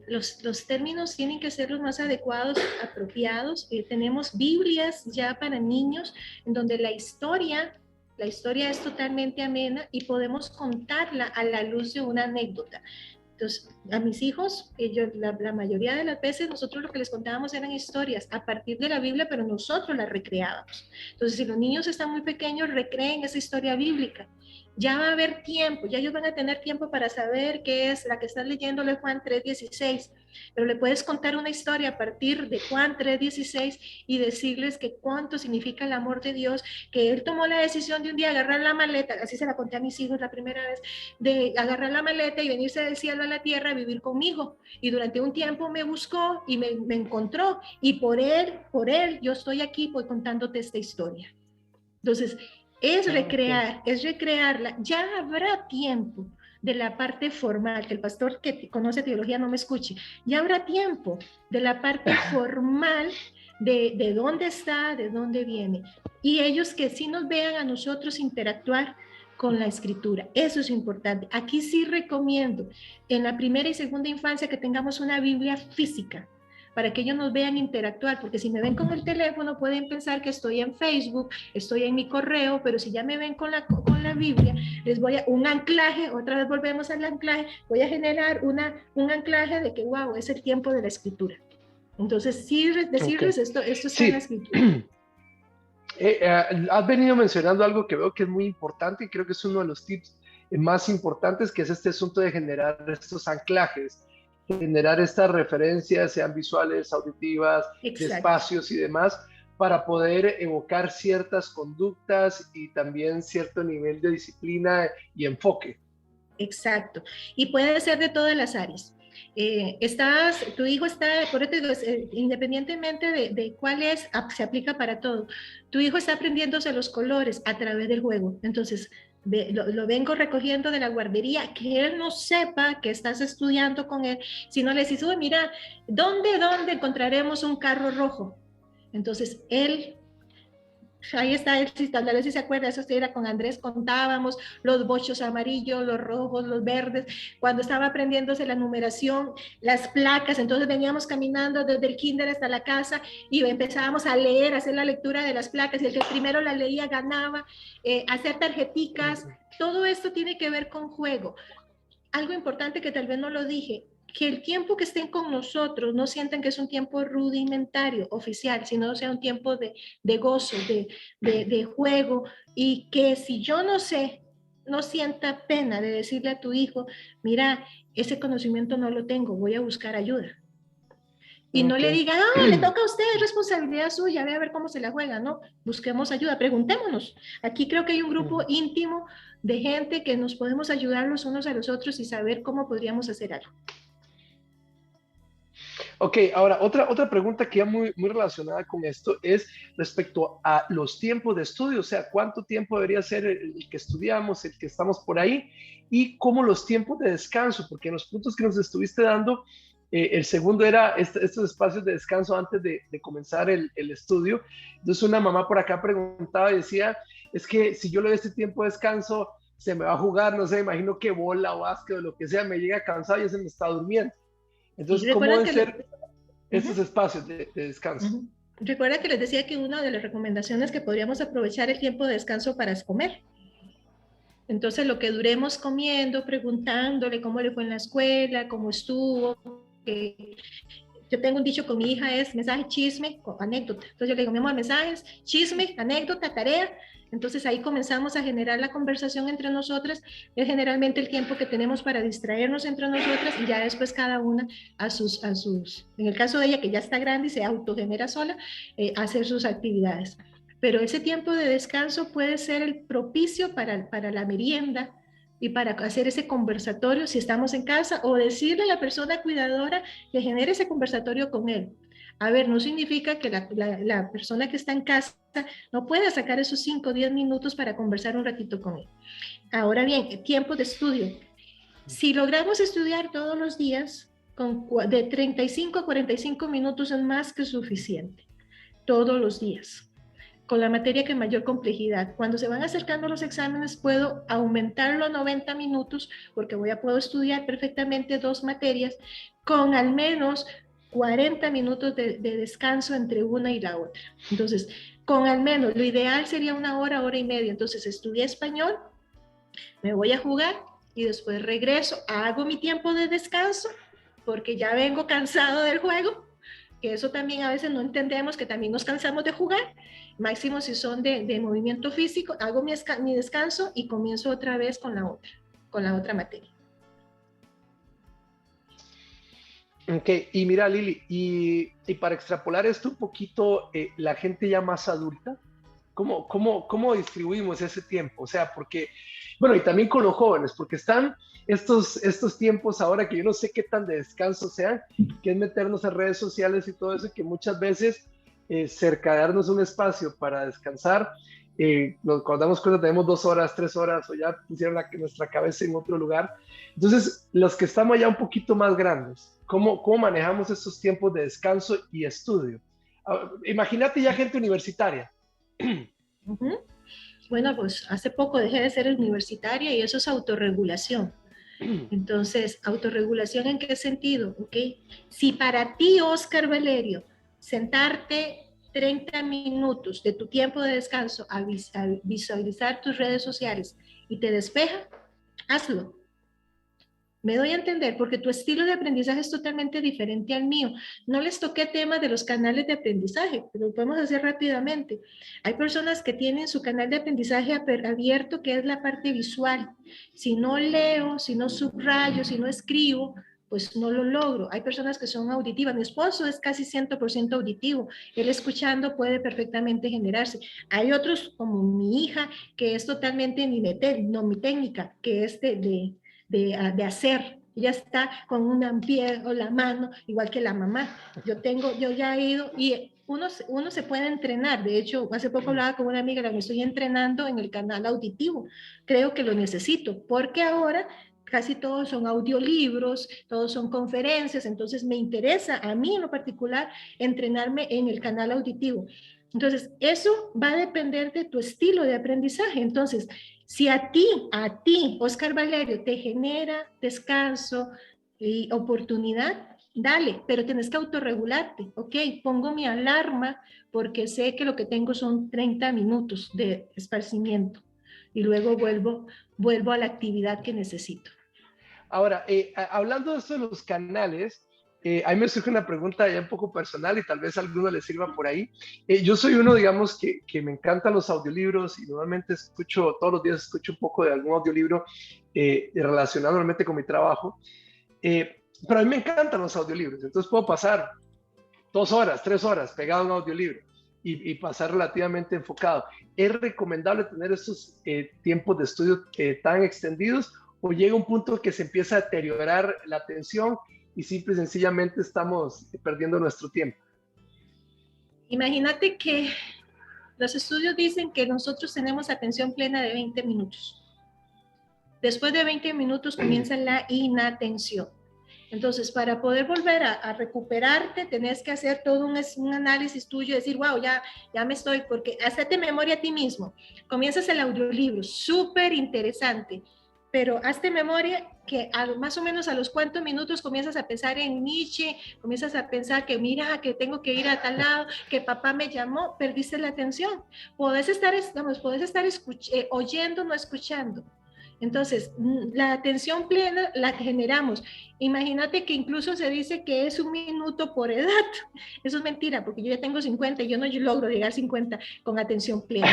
Los términos tienen que ser los más adecuados, apropiados. Tenemos Biblias ya para niños en donde la historia es totalmente amena y podemos contarla a la luz de una anécdota. Entonces, a mis hijos, la mayoría de las veces nosotros lo que les contábamos eran historias a partir de la Biblia, pero nosotros las recreábamos. Entonces, si los niños están muy pequeños, recreen esa historia bíblica. Ya va a haber tiempo, ya ellos van a tener tiempo para saber qué es la que estás leyéndole Juan 3:16, pero le puedes contar una historia a partir de Juan 3:16 y decirles que cuánto significa el amor de Dios, que Él tomó la decisión de un día agarrar la maleta, así se la conté a mis hijos la primera vez, de agarrar la maleta y venirse del cielo a la tierra a vivir conmigo, y durante un tiempo me buscó y me encontró, y por él yo estoy aquí pues contándote esta historia. Entonces, es recrearla. Ya habrá tiempo de la parte formal, que el pastor que conoce teología no me escuche, ya habrá tiempo de la parte formal de dónde está, de dónde viene. Y ellos que sí nos vean a nosotros interactuar con la escritura. Eso es importante. Aquí sí recomiendo en la primera y segunda infancia que tengamos una Biblia física, para que ellos nos vean interactuar, porque si me ven con el teléfono pueden pensar que estoy en Facebook, estoy en mi correo, pero si ya me ven con la Biblia, les voy a un anclaje, otra vez volvemos al anclaje, voy a generar un anclaje de que, wow, es el tiempo de la escritura. Entonces, sí decirles esto está sí en la escritura. Has venido mencionando algo que veo que es muy importante y creo que es uno de los tips más importantes, que es este asunto de generar estos anclajes, generar estas referencias, sean visuales, auditivas, de espacios y demás, para poder evocar ciertas conductas y también cierto nivel de disciplina y enfoque. Exacto. Y puede ser de todas las áreas. Tu hijo está, por eso independientemente de cuál es, se aplica para todo. Tu hijo está aprendiéndose los colores a través del juego. Entonces, lo vengo recogiendo de la guardería, que él no sepa que estás estudiando con él, sino le dices, mira, ¿dónde encontraremos un carro rojo? Entonces, él... Ahí está, tal vez si se acuerda, eso era con Andrés, contábamos los bochos amarillos, los rojos, los verdes, cuando estaba aprendiéndose la numeración, las placas, entonces veníamos caminando desde el kinder hasta la casa y empezábamos a leer, a hacer la lectura de las placas, y el que primero la leía ganaba, hacer tarjeticas, todo esto tiene que ver con juego. Algo importante que tal vez no lo dije, que el tiempo que estén con nosotros no sientan que es un tiempo rudimentario, oficial, sino sea un tiempo de gozo, de juego, y que si yo no sé, no sienta pena de decirle a tu hijo, mira, ese conocimiento no lo tengo, voy a buscar ayuda. Y no le diga, le toca a usted, es responsabilidad suya, ve a ver cómo se la juega, no, busquemos ayuda, preguntémonos. Aquí creo que hay un grupo íntimo de gente que nos podemos ayudar los unos a los otros y saber cómo podríamos hacer algo. Ok, ahora otra pregunta que ya muy relacionada con esto es respecto a los tiempos de estudio, o sea, cuánto tiempo debería ser el que estudiamos, el que estamos por ahí, y cómo los tiempos de descanso, porque en los puntos que nos estuviste dando, el segundo era estos espacios de descanso antes de comenzar el estudio. Entonces una mamá por acá preguntaba y decía, es que si yo le doy este tiempo de descanso, se me va a jugar, no sé, imagino que bola o básquet o lo que sea, me llega cansado y ya se me está durmiendo. Entonces, ¿cómo deben ser estos espacios de descanso? Recuerda que les decía que una de las recomendaciones es que podríamos aprovechar el tiempo de descanso para comer. Entonces, lo que duremos comiendo, preguntándole cómo le fue en la escuela, cómo estuvo. Yo tengo un dicho con mi hija, es mensaje, chisme, anécdota. Entonces yo le digo, mi amor, mensajes, chisme, anécdota, tarea. Entonces ahí comenzamos a generar la conversación entre nosotras. Es generalmente el tiempo que tenemos para distraernos entre nosotras, y ya después cada una a sus, en el caso de ella que ya está grande y se autogenera sola, hacer sus actividades. Pero ese tiempo de descanso puede ser el propicio para la merienda y para hacer ese conversatorio si estamos en casa, o decirle a la persona cuidadora que genere ese conversatorio con él. A ver, no significa que la persona que está en casa no pueda sacar esos 5 o 10 minutos para conversar un ratito con él. Ahora bien, tiempo de estudio. Si logramos estudiar todos los días, de 35 a 45 minutos es más que suficiente, todos los días, con la materia que mayor complejidad. Cuando se van acercando los exámenes, puedo aumentarlo a 90 minutos, porque puedo estudiar perfectamente 2 materias, con al menos 40 minutos de descanso entre una y la otra. Entonces, con al menos, lo ideal sería 1 hora, hora y media. Entonces, estudié español, me voy a jugar, y después regreso, hago mi tiempo de descanso, porque ya vengo cansado del juego, que eso también a veces no entendemos, que también nos cansamos de jugar, máximo si son de movimiento físico, hago mi descanso y comienzo otra vez con la otra materia. Ok, y mira Lili, y para extrapolar esto un poquito, la gente ya más adulta, ¿cómo distribuimos ese tiempo? O sea, porque, bueno, y también con los jóvenes, porque están estos tiempos ahora que yo no sé qué tan de descanso sean, que es meternos en redes sociales y todo eso, que muchas veces cerca de darnos un espacio para descansar, cuando damos cuenta tenemos 2 horas, 3 horas, o ya pusieron nuestra cabeza en otro lugar. Entonces, los que estamos ya un poquito más grandes, ¿cómo manejamos estos tiempos de descanso y estudio? Imagínate ya gente universitaria. Uh-huh. Bueno, pues hace poco dejé de ser universitaria y eso es autorregulación. Entonces, ¿autorregulación en qué sentido? ¿Okay? Si para ti, Oscar Valerio, sentarte 30 minutos de tu tiempo de descanso a visualizar tus redes sociales y te despeja, hazlo. Me doy a entender, porque tu estilo de aprendizaje es totalmente diferente al mío. No les toqué tema de los canales de aprendizaje, pero lo podemos hacer rápidamente. Hay personas que tienen su canal de aprendizaje abierto, que es la parte visual. Si no leo, si no subrayo, si no escribo, pues no lo logro. Hay personas que son auditivas. Mi esposo es casi 100% auditivo. Él escuchando puede perfectamente generarse. Hay otros, como mi hija, que es totalmente mi técnica, que es de hacer. Ella está con un pie o la mano, igual que la mamá. Yo ya he ido y uno se puede entrenar. De hecho, hace poco hablaba con una amiga, la que estoy entrenando en el canal auditivo. Creo que lo necesito, porque ahora casi todos son audiolibros, todos son conferencias, entonces me interesa a mí en lo particular entrenarme en el canal auditivo. Entonces, eso va a depender de tu estilo de aprendizaje. Entonces, si a ti, Oscar Valerio, te genera descanso y oportunidad, dale, pero tienes que autorregularte, ¿ok? Pongo mi alarma porque sé que lo que tengo son 30 minutos de esparcimiento y luego vuelvo a la actividad que necesito. Ahora, hablando de esto de los canales, a mí me surge una pregunta ya un poco personal y tal vez a alguno le sirva por ahí. Yo soy uno, digamos, que me encantan los audiolibros y normalmente todos los días escucho un poco de algún audiolibro relacionado normalmente con mi trabajo. Pero a mí me encantan los audiolibros, entonces puedo pasar 2 horas, 3 horas pegado a un audiolibro y pasar relativamente enfocado. ¿Es recomendable tener estos tiempos de estudio tan extendidos o llega un punto que se empieza a deteriorar la atención y simple y sencillamente estamos perdiendo nuestro tiempo? Imagínate que los estudios dicen que nosotros tenemos atención plena de 20 minutos. Después de 20 minutos comienza la inatención. Entonces, para poder volver a recuperarte, tenés que hacer todo un análisis tuyo, decir, wow, ya me estoy, porque hazte memoria a ti mismo. Comienzas el audiolibro, súper interesante, pero hazte memoria que más o menos a los cuantos minutos comienzas a pensar en Nietzsche, comienzas a pensar que mira, que tengo que ir a tal lado, que papá me llamó, perdiste la atención. Podés estar oyendo, no escuchando. Entonces, la atención plena la generamos. Imagínate que incluso se dice que es 1 minuto por edad. Eso es mentira, porque yo ya tengo 50 y yo no logro llegar a 50 con atención plena.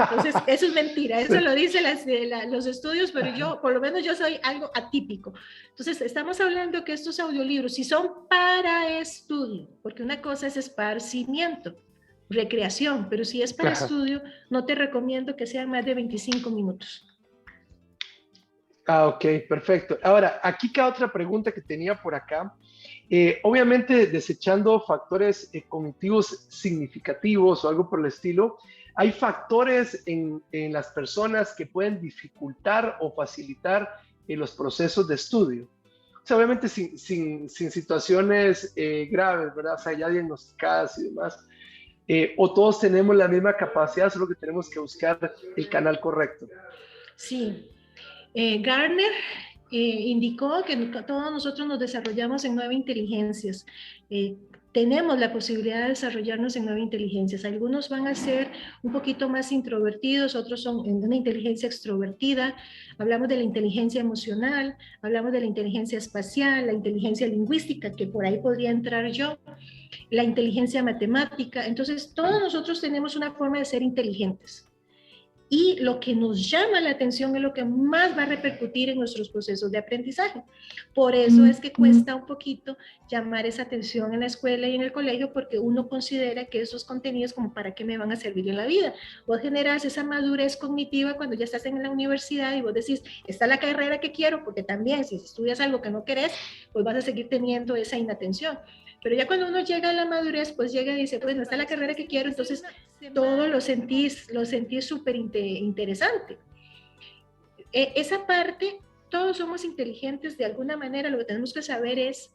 Entonces, eso es mentira. Eso lo dicen los estudios, pero yo, por lo menos yo soy algo atípico. Entonces, estamos hablando que estos audiolibros, si son para estudio, porque una cosa es esparcimiento, recreación, pero si es para estudio, no te recomiendo que sean más de 25 minutos. Ah, ok, perfecto. Ahora, aquí cada otra pregunta que tenía por acá. Obviamente, desechando factores cognitivos significativos o algo por el estilo, hay factores en las personas que pueden dificultar o facilitar los procesos de estudio. O sea, obviamente sin situaciones graves, ¿verdad? O sea, ya diagnosticadas y demás. O todos tenemos la misma capacidad, solo que tenemos que buscar el canal correcto. Sí. Gardner indicó que todos nosotros nos desarrollamos en 9 inteligencias. Tenemos la posibilidad de desarrollarnos en 9 inteligencias. Algunos van a ser un poquito más introvertidos, otros son en una inteligencia extrovertida. Hablamos de la inteligencia emocional, hablamos de la inteligencia espacial, la inteligencia lingüística, que por ahí podría entrar yo, la inteligencia matemática. Entonces, todos nosotros tenemos una forma de ser inteligentes. Y lo que nos llama la atención es lo que más va a repercutir en nuestros procesos de aprendizaje. Por eso es que cuesta un poquito llamar esa atención en la escuela y en el colegio, porque uno considera que esos contenidos como para qué me van a servir en la vida. Vos generas esa madurez cognitiva cuando ya estás en la universidad y vos decís, esta es la carrera que quiero, porque también si estudias algo que no querés, pues vas a seguir teniendo esa inatención. Pero ya cuando uno llega a la madurez, pues llega y dice, pues no está la carrera que quiero, entonces todo lo sentís súper interesante. Esa parte, todos somos inteligentes de alguna manera, lo que tenemos que saber es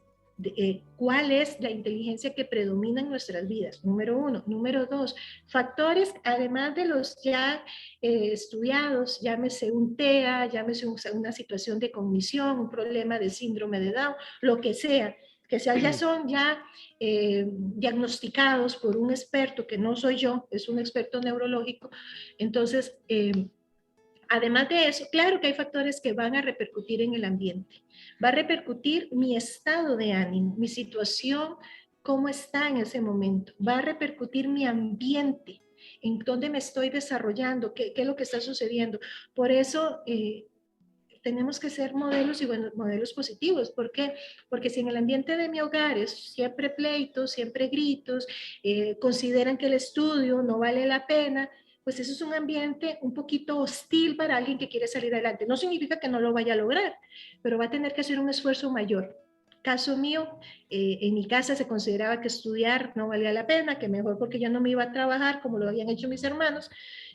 cuál es la inteligencia que predomina en nuestras vidas, número 1. Número 2, factores, además de los ya estudiados, llámese un TEA, llámese una situación de cognición, un problema de síndrome de Down, lo que sea, que ya son ya diagnosticados por un experto, que no soy yo, es un experto neurológico. Entonces, además de eso, claro que hay factores que van a repercutir en el ambiente. Va a repercutir mi estado de ánimo, mi situación, cómo está en ese momento. Va a repercutir mi ambiente, en dónde me estoy desarrollando, qué es lo que está sucediendo. Por eso tenemos que ser modelos y buenos modelos positivos. ¿Por qué? Porque si en el ambiente de mi hogar es siempre pleitos, siempre gritos, consideran que el estudio no vale la pena, pues eso es un ambiente un poquito hostil para alguien que quiere salir adelante. No significa que no lo vaya a lograr, pero va a tener que hacer un esfuerzo mayor. Caso mío, en mi casa se consideraba que estudiar no valía la pena, que mejor porque yo no me iba a trabajar como lo habían hecho mis hermanos.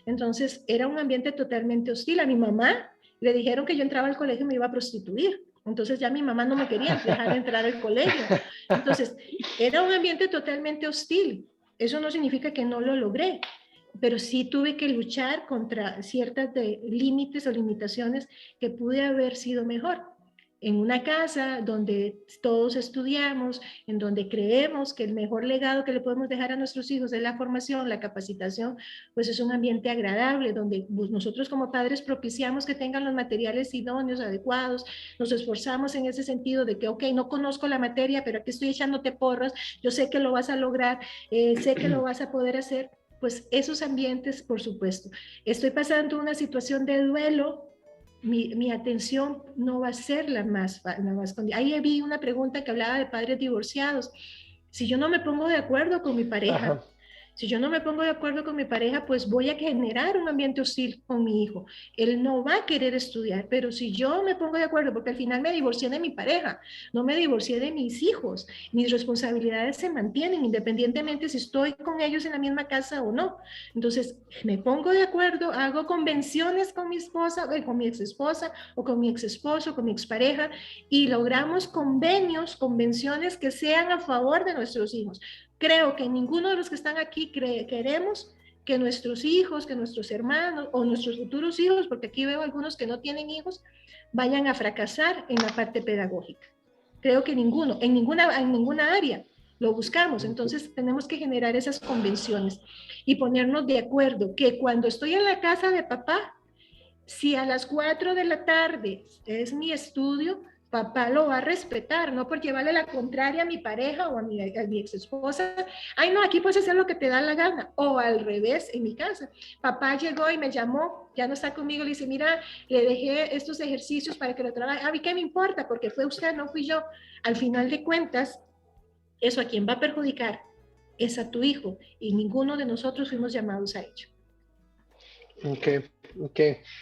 Entonces era un ambiente totalmente hostil. A mi mamá le dijeron que yo entraba al colegio y me iba a prostituir. Entonces ya mi mamá no me quería dejar entrar al colegio. Entonces era un ambiente totalmente hostil. Eso no significa que no lo logré, pero sí tuve que luchar contra ciertas límites o limitaciones que pude haber sido mejor. En una casa donde todos estudiamos, en donde creemos que el mejor legado que le podemos dejar a nuestros hijos es la formación, la capacitación, pues es un ambiente agradable, donde nosotros como padres propiciamos que tengan los materiales idóneos, adecuados, nos esforzamos en ese sentido de que, ok, no conozco la materia, pero aquí estoy echándote porras, yo sé que lo vas a lograr, sé que lo vas a poder hacer. Pues esos ambientes, por supuesto. Estoy pasando una situación de duelo, mi atención no va a ser la más. Ahí vi una pregunta que hablaba de padres divorciados. Si yo no me pongo de acuerdo con mi pareja, ajá, si yo no me pongo de acuerdo con mi pareja, pues voy a generar un ambiente hostil con mi hijo. Él no va a querer estudiar, pero si yo me pongo de acuerdo, porque al final me divorcié de mi pareja, no me divorcié de mis hijos, mis responsabilidades se mantienen independientemente si estoy con ellos en la misma casa o no. Entonces, me pongo de acuerdo, hago convenciones con mi esposa, con mi ex esposa, o con mi ex esposo, con mi expareja, y logramos convenciones que sean a favor de nuestros hijos. Creo que ninguno de los que están aquí queremos que nuestros hijos, que nuestros hermanos o nuestros futuros hijos, porque aquí veo algunos que no tienen hijos, vayan a fracasar en la parte pedagógica. Creo que ninguno, en ninguna área lo buscamos. Entonces tenemos que generar esas convenciones y ponernos de acuerdo que cuando estoy en la casa de papá, si a las 4 de la tarde es mi estudio, papá lo va a respetar, no por llevarle la contraria a mi pareja o a mi ex esposa. Ay, no, aquí puedes hacer lo que te da la gana. O al revés, en mi casa. Papá llegó y me llamó, ya no está conmigo, le dice, mira, le dejé estos ejercicios para que lo trabaje. A mí, ¿qué me importa? Porque fue usted, no fui yo. Al final de cuentas, eso a quien va a perjudicar es a tu hijo y ninguno de nosotros fuimos llamados a ello. Ok. Ok,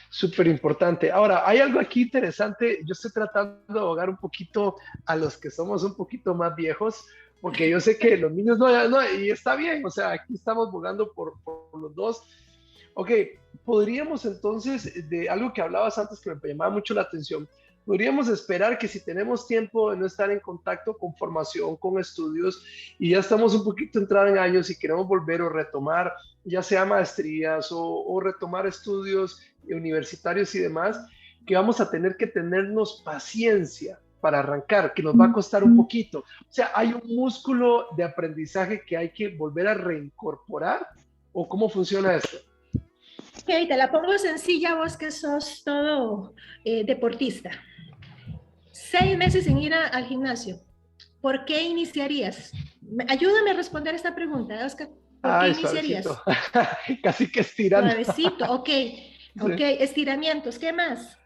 súper importante. Ahora, hay algo aquí interesante. Yo estoy tratando de ahogar un poquito a los que somos un poquito más viejos, porque yo sé que los niños no, y está bien, o sea, aquí estamos abogando por los dos. Ok, podríamos entonces, de algo que hablabas antes que me llamaba mucho la atención, podríamos esperar que si tenemos tiempo de no estar en contacto con formación, con estudios, y ya estamos un poquito entrados en años y queremos volver o retomar, ya sea maestrías o retomar estudios universitarios y demás, que vamos a tener que tenernos paciencia para arrancar, que nos va a costar un poquito. O sea, hay un músculo de aprendizaje que hay que volver a reincorporar, ¿o cómo funciona esto? Ok, te la pongo sencilla vos que sos todo deportista. 6 meses sin ir al gimnasio. ¿Por qué iniciarías? Ayúdame a responder esta pregunta, Oscar. ¿Por qué iniciarías? Suavecito. Casi que estirando. Suavecito, ok. Ok, sí. Estiramientos, ¿qué más?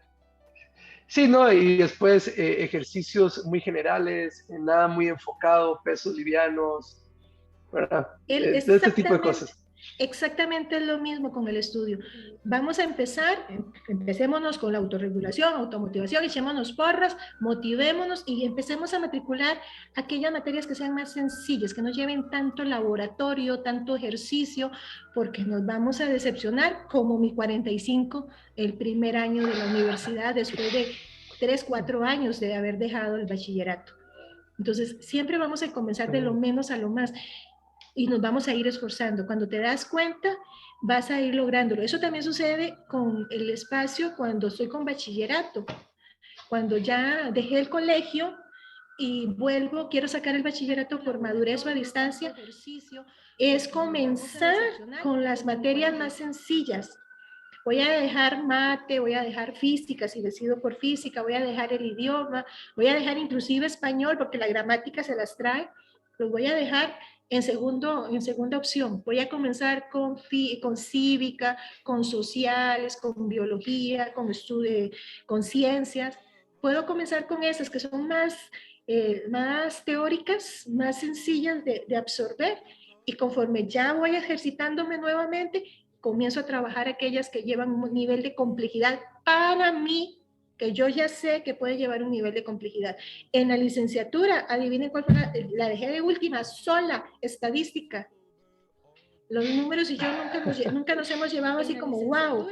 Sí, no, y después ejercicios muy generales, nada muy enfocado, pesos livianos, ¿verdad? De este tipo de cosas. Exactamente lo mismo con el estudio. Vamos a empezar, empecémonos con la autorregulación, automotivación, echémonos porras, motivémonos y empecemos a matricular aquellas materias que sean más sencillas, que no lleven tanto laboratorio, tanto ejercicio, porque nos vamos a decepcionar como mi 45 el primer año de la universidad, después de 3, 4 años de haber dejado el bachillerato. Entonces, siempre vamos a comenzar de lo menos a lo más. Y nos vamos a ir esforzando. Cuando te das cuenta, vas a ir lográndolo. Eso también sucede con el espacio cuando estoy con bachillerato. Cuando ya dejé el colegio y vuelvo, quiero sacar el bachillerato por madurez o a distancia, es comenzar con las materias más sencillas. Voy a dejar mate, voy a dejar física, si decido por física, voy a dejar el idioma, voy a dejar inclusive español, porque la gramática se las trae, los voy a dejar en segunda opción. Voy a comenzar con cívica, con sociales, con biología, con ciencias. Puedo comenzar con esas que son más teóricas, más sencillas de absorber, y conforme ya voy ejercitándome nuevamente, comienzo a trabajar aquellas que llevan un nivel de complejidad para mí, que yo ya sé que puede llevar un nivel de complejidad. En la licenciatura, adivinen cuál fue la dejé de última, sola, estadística. Los números y yo nunca nos hemos llevado así como, wow,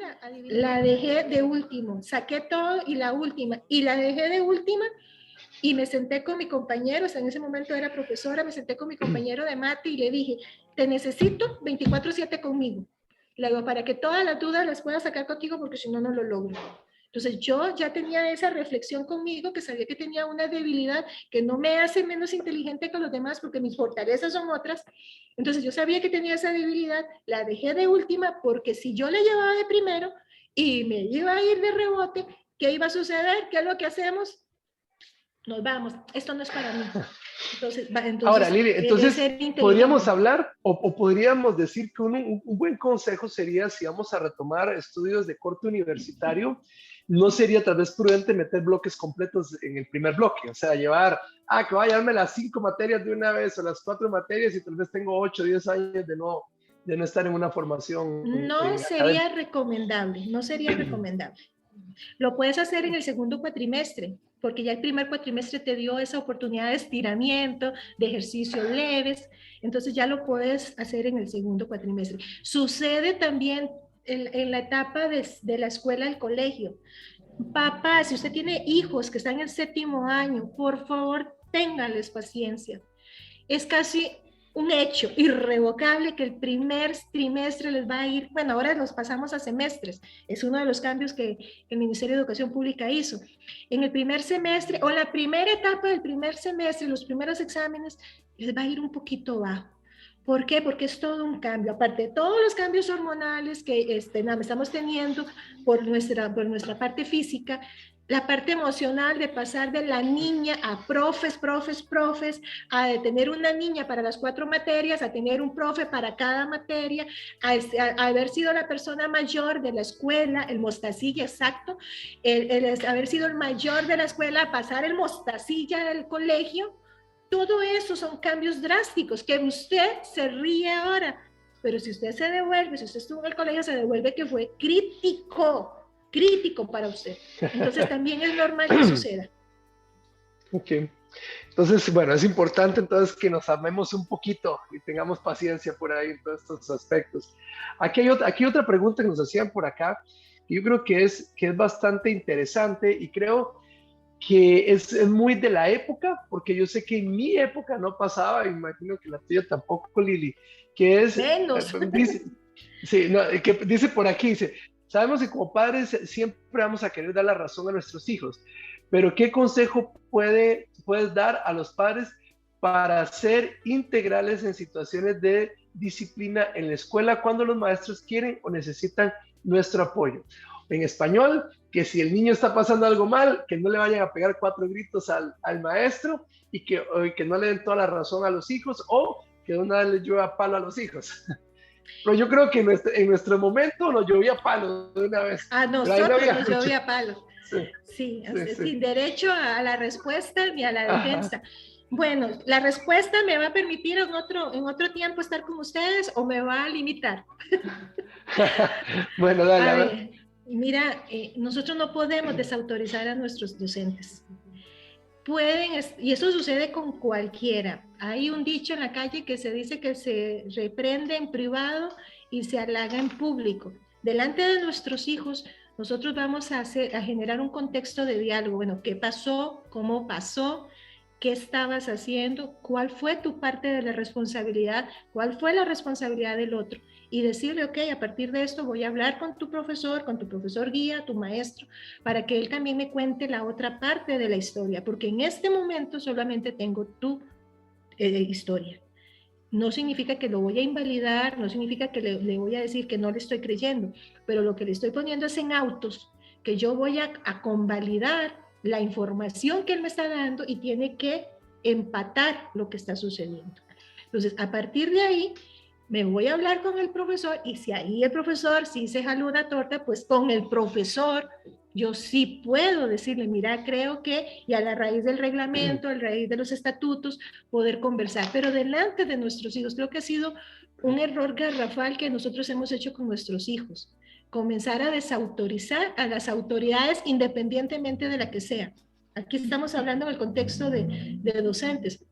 la dejé de último, saqué todo y la última, y la dejé de última, y me senté con mi compañero, o sea, en ese momento era profesora, me senté con mi compañero de mate y le dije, te necesito 24/7 conmigo. Le digo, para que todas las dudas las pueda sacar contigo, porque si no, no lo logro. Entonces yo ya tenía esa reflexión conmigo, que sabía que tenía una debilidad que no me hace menos inteligente que los demás, porque mis fortalezas son otras. Entonces yo sabía que tenía esa debilidad, la dejé de última, porque si yo le llevaba de primero y me iba a ir de rebote, ¿qué iba a suceder? ¿Qué es lo que hacemos? Nos vamos, esto no es para mí. Entonces ahora, Lili, entonces podríamos hablar o podríamos decir que un buen consejo sería, si vamos a retomar estudios de corte universitario, no sería tal vez prudente meter bloques completos en el primer bloque, o sea, llevar, que vaya a darme las 5 materias de una vez o las 4 materias y tal vez tengo 8 o 10 años de no estar en una formación. No sería recomendable, no sería recomendable. Lo puedes hacer en el segundo cuatrimestre, porque ya el primer cuatrimestre te dio esa oportunidad de estiramiento, de ejercicios leves, entonces ya lo puedes hacer en el segundo cuatrimestre. Sucede también en la etapa de la escuela, del colegio. Papá, si usted tiene hijos que están en 7º año, por favor, ténganles paciencia. Es casi un hecho irrevocable que el primer trimestre les va a ir, bueno, ahora los pasamos a semestres, es uno de los cambios que el Ministerio de Educación Pública hizo. En el primer semestre, o la primera etapa del primer semestre, los primeros exámenes, les va a ir un poquito bajo. ¿Por qué? Porque es todo un cambio, aparte de todos los cambios hormonales que estamos teniendo por nuestra parte física, la parte emocional de pasar de la niña a profes, a tener una niña para las 4 materias, a tener un profe para cada materia, a haber sido la persona mayor de la escuela, el mostacilla, exacto, el haber sido el mayor de la escuela, a pasar el mostacilla del colegio. Todo eso son cambios drásticos que usted se ríe ahora, pero si usted se devuelve, si usted estuvo en el colegio, se devuelve que fue crítico para usted. Entonces también es normal que suceda. Ok. Entonces, bueno, es importante entonces que nos amemos un poquito y tengamos paciencia por ahí en todos estos aspectos. Aquí otra pregunta que nos hacían por acá, y yo creo que es bastante interesante y creo que es muy de la época, porque yo sé que en mi época no pasaba, imagino que la tuya tampoco, Lili, que es, Menos. dice, sí, no, que dice por aquí, dice, sabemos que como padres siempre vamos a querer dar la razón a nuestros hijos, pero ¿qué consejo puedes dar a los padres para ser integrales en situaciones de disciplina en la escuela cuando los maestros quieren o necesitan nuestro apoyo? En español, que si el niño está pasando algo mal, que no le vayan a pegar 4 gritos al maestro y que no le den toda la razón a los hijos, o que de una vez les llueva palo a los hijos. Pero yo creo que en nuestro momento nos llovía palo de una vez. A nosotros nos llovía palo. Sí, sin derecho a la respuesta ni a la defensa. Ajá. Bueno, la respuesta me va a permitir en otro tiempo estar con ustedes o me va a limitar. Bueno, dale, a ver. Mira, nosotros no podemos desautorizar a nuestros docentes. Y eso sucede con cualquiera. Hay un dicho en la calle que se dice que se reprende en privado y se halaga en público. Delante de nuestros hijos, nosotros vamos a generar un contexto de diálogo. Bueno, ¿qué pasó? ¿Cómo pasó? ¿Qué estabas haciendo? ¿Cuál fue tu parte de la responsabilidad? ¿Cuál fue la responsabilidad del otro? Y decirle, ok, a partir de esto voy a hablar con tu profesor guía, tu maestro, para que él también me cuente la otra parte de la historia, porque en este momento solamente tengo tu historia. No significa que lo voy a invalidar, no significa que le voy a decir que no le estoy creyendo, pero lo que le estoy poniendo es en autos, que yo voy a convalidar la información que él me está dando y tiene que empatar lo que está sucediendo. Entonces, a partir de ahí, me voy a hablar con el profesor y si ahí el profesor sí se jaló una torta, pues con el profesor yo sí puedo decirle, mira, creo que, y a la raíz del reglamento, a la raíz de los estatutos, poder conversar, pero delante de nuestros hijos. Creo que ha sido un error garrafal que nosotros hemos hecho con nuestros hijos. Comenzar a desautorizar a las autoridades independientemente de la que sea. Aquí estamos hablando en el contexto de docentes.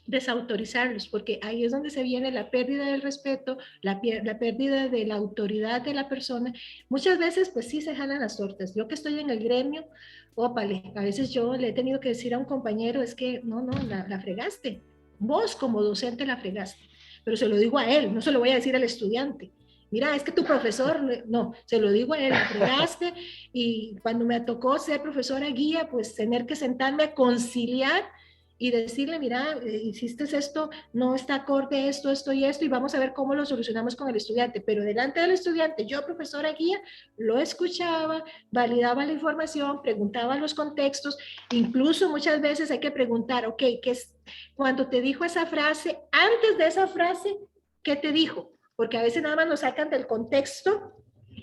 Desautorizarlos, porque ahí es donde se viene la pérdida del respeto, la pérdida de la autoridad de la persona. Muchas veces, pues sí se jalan las tortas. Yo que estoy en el gremio, ópale, a veces yo le he tenido que decir a un compañero, es que no, la fregaste. Vos como docente la fregaste. Pero se lo digo a él, no se lo voy a decir al estudiante. Mira, es que tu profesor, no, se lo digo a él, la fregaste. Y cuando me tocó ser profesora guía, pues tener que sentarme a conciliar y decirle, mira, hiciste esto, no está acorde esto y esto, y vamos a ver cómo lo solucionamos con el estudiante. Pero delante del estudiante, yo, profesora guía, lo escuchaba, validaba la información, preguntaba los contextos, incluso muchas veces hay que preguntar, ok, ¿qué es? Cuando te dijo esa frase, antes de esa frase, ¿qué te dijo? Porque a veces nada más nos sacan del contexto.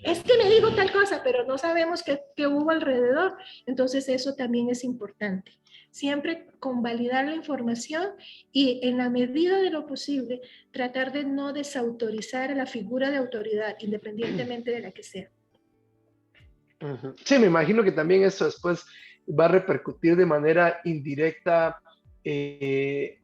Es que me dijo tal cosa, pero no sabemos qué hubo alrededor. Entonces eso también es importante. Siempre convalidar la información y en la medida de lo posible tratar de no desautorizar a la figura de autoridad, independientemente de la que sea. Sí, me imagino que también eso después va a repercutir de manera indirecta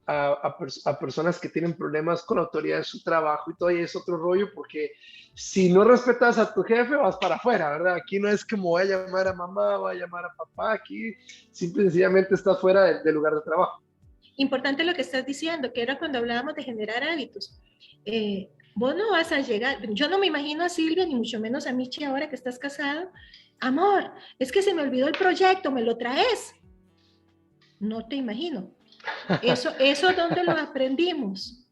a personas que tienen problemas con la autoridad de su trabajo y todo, y es otro rollo porque si no respetas a tu jefe vas para afuera, ¿verdad? Aquí no es como voy a llamar a mamá, voy a llamar a papá, aquí simple y sencillamente estás fuera del lugar de trabajo. Importante lo que estás diciendo, que era cuando hablábamos de generar hábitos. Vos no vas a llegar, yo no me imagino a Silvia, ni mucho menos a Michi ahora que estás casado. Amor, es que se me olvidó el proyecto, ¿me lo traes? No te imagino. Eso ¿dónde lo aprendimos?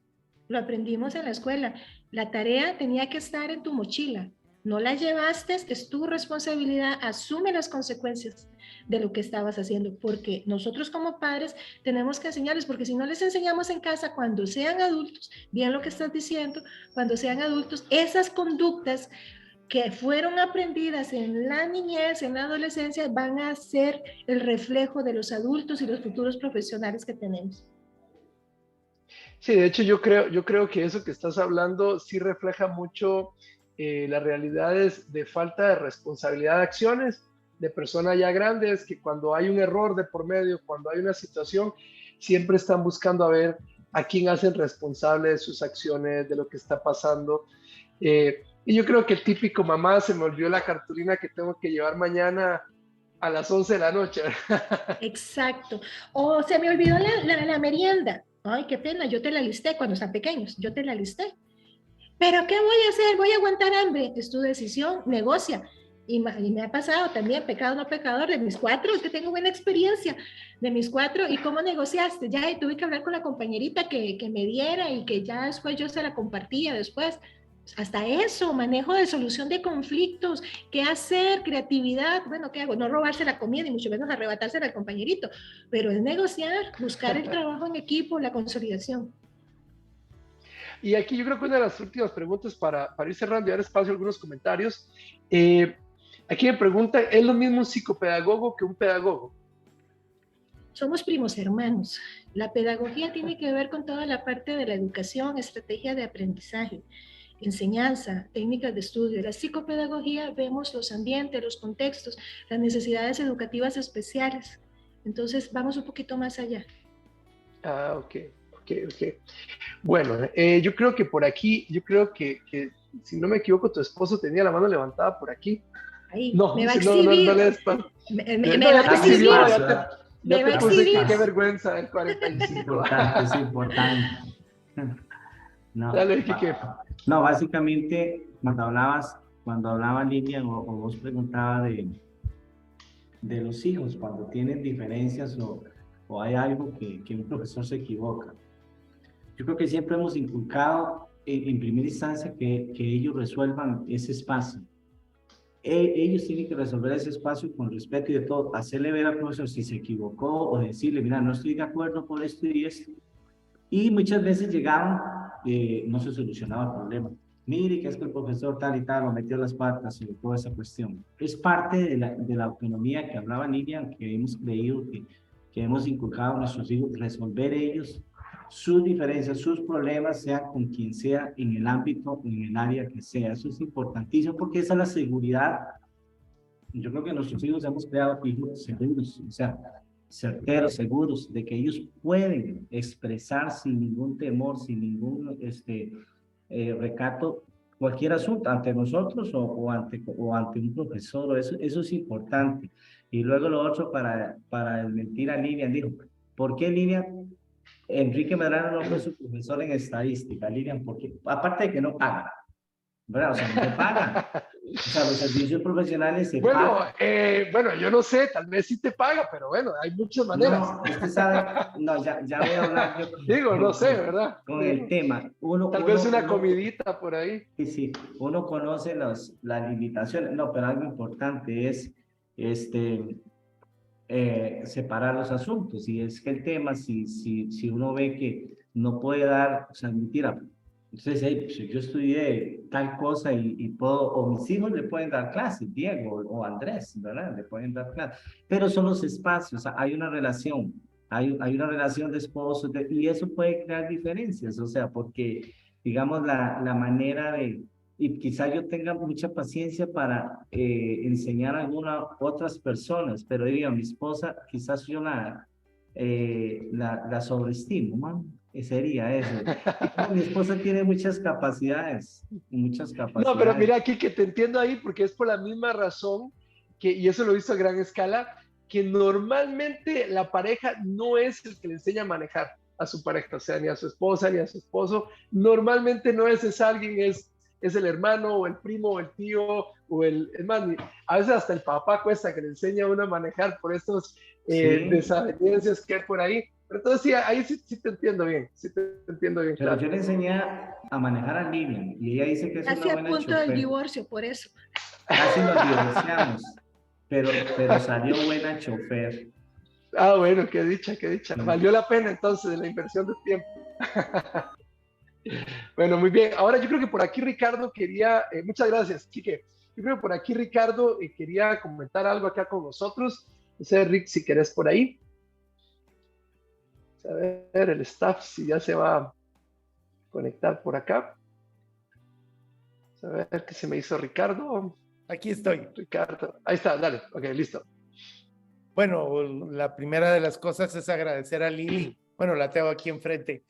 Lo aprendimos en la escuela. La tarea tenía que estar en tu mochila. No la llevaste, es tu responsabilidad, asume las consecuencias de lo que estabas haciendo, porque nosotros como padres tenemos que enseñarles, porque si no les enseñamos en casa, cuando sean adultos, bien lo que estás diciendo, cuando sean adultos, esas conductas que fueron aprendidas en la niñez, en la adolescencia, van a ser el reflejo de los adultos y los futuros profesionales que tenemos. Sí, de hecho yo creo que eso que estás hablando sí refleja mucho las realidades de falta de responsabilidad de acciones de personas ya grandes que cuando hay un error de por medio, cuando hay una situación, siempre están buscando a ver a quién hacen responsable de sus acciones, de lo que está pasando. Y yo creo que el típico mamá se me olvidó la cartulina que tengo que llevar mañana a las 11 de la noche. Exacto. O se me olvidó la merienda. Ay, qué pena, yo te la listé cuando están pequeños, yo te la listé. Pero ¿qué voy a hacer? ¿Voy a aguantar hambre? Es tu decisión, negocia. Y me ha pasado también, pecado no pecador, de mis 4, es que tengo buena experiencia, de mis 4, ¿y cómo negociaste? Ya, y tuve que hablar con la compañerita que me diera y que ya después yo se la compartía después. Hasta eso, manejo de solución de conflictos, qué hacer, creatividad, bueno, ¿qué hago? No robarse la comida y mucho menos arrebatársela al compañerito, pero es negociar, buscar el trabajo en equipo, la consolidación. Y aquí yo creo que una de las últimas preguntas para ir cerrando y dar espacio a algunos comentarios. Aquí me preguntan, ¿es lo mismo un psicopedagogo que un pedagogo? Somos primos hermanos. La pedagogía tiene que ver con toda la parte de la educación, estrategia de aprendizaje, enseñanza, técnicas de estudio. La psicopedagogía vemos los ambientes, los contextos, las necesidades educativas especiales. Entonces vamos un poquito más allá. Ah, ok. Bueno, yo creo que por aquí, yo creo que, si no me equivoco, tu esposo tenía la mano levantada por aquí. Ahí, No, me va a no, no, exhibir. no le des pan. Me va Ya a te exhibió, exhibir. ya Me va te a puse que exhibir. qué vergüenza el Es 45. importante, es importante. No, Dale, Quique. no, básicamente cuando hablaba Lilian o vos preguntaba de los hijos, cuando tienen diferencias o hay algo que un profesor se equivoca. Yo creo que siempre hemos inculcado en primera instancia que ellos resuelvan ese espacio. Ellos tienen que resolver ese espacio con respeto y de todo, hacerle ver al profesor si se equivocó o decirle, mira, no estoy de acuerdo por esto y esto. Y muchas veces llegaban, no se solucionaba el problema. Mire que es que el profesor tal y tal lo metió las patas y toda esa cuestión. Es parte de la autonomía que hablaba Lilian, que hemos creído que hemos inculcado a nuestros hijos, resolver ellos sus diferencias, sus problemas, sea con quien sea, en el ámbito, en el área que sea. Eso es importantísimo porque esa es la seguridad. Yo creo que nuestros hijos hemos creado hijos seguros, o sea, certeros, seguros, de que ellos pueden expresar sin ningún temor, sin ningún recato, cualquier asunto ante nosotros o ante un profesor. Eso es importante. Y luego lo otro, para desmentir a Lilian, dijo, ¿por qué Lilian? Enrique Medrano no fue su profesor en estadística, Lilian, porque aparte de que no paga, ¿verdad? O sea, no se paga. O sea, los servicios profesionales se pagan. Bueno, yo no sé, tal vez sí te paga, pero bueno, hay muchas maneras. No, usted sabe, no, ya voy a hablar yo Digo, no sé, ¿verdad? con el tema. Tal vez una comidita por ahí. Sí, uno conoce las limitaciones, no, pero algo importante es separar los asuntos. Y es que el tema, si uno ve que no puede dar, o sea, mentira. Entonces, hey, pues, yo estudié tal cosa y puedo, o mis hijos le pueden dar clases, Diego o Andrés, ¿verdad? Le pueden dar clases. Pero son los espacios, o sea, hay una relación, hay una relación de esposos, y eso puede crear diferencias, o sea, porque, digamos, la manera de, y quizá yo tenga mucha paciencia para enseñar a algunas otras personas, pero diga, mi esposa, quizás yo la sobreestimo, ¿no? Sería eso. Mi esposa tiene muchas capacidades, muchas capacidades. No, pero mira aquí que te entiendo ahí porque es por la misma razón que, y eso lo he visto a gran escala, que normalmente la pareja no es el que le enseña a manejar a su pareja, o sea, ni a su esposa ni a su esposo. Normalmente no es alguien, es el hermano o el primo o el tío o es más, a veces hasta el papá cuesta que le enseñe a uno a manejar por estos desavenencias que hay por ahí. Pero entonces sí, ahí sí te entiendo bien, Pero claro. yo le enseñé a manejar a Lilian y ella dice que es Casi una a buena punto chofer. del divorcio, por eso. Casi nos divorciamos, pero salió buena chofer. Ah, bueno, qué dicha. Valió la pena entonces la inversión de tiempo. Bueno, muy bien. Ahora yo creo que por aquí Ricardo quería, muchas gracias, Quique. Yo creo que por aquí Ricardo quería comentar algo acá con nosotros. No sé, Rick, si querés por ahí. A ver, el staff, si ya se va conectar por acá. A ver qué se me hizo Ricardo. Aquí estoy. Ricardo, ahí está, dale, ok, listo. Bueno, la primera de las cosas es agradecer a Lili. Bueno, la tengo aquí enfrente.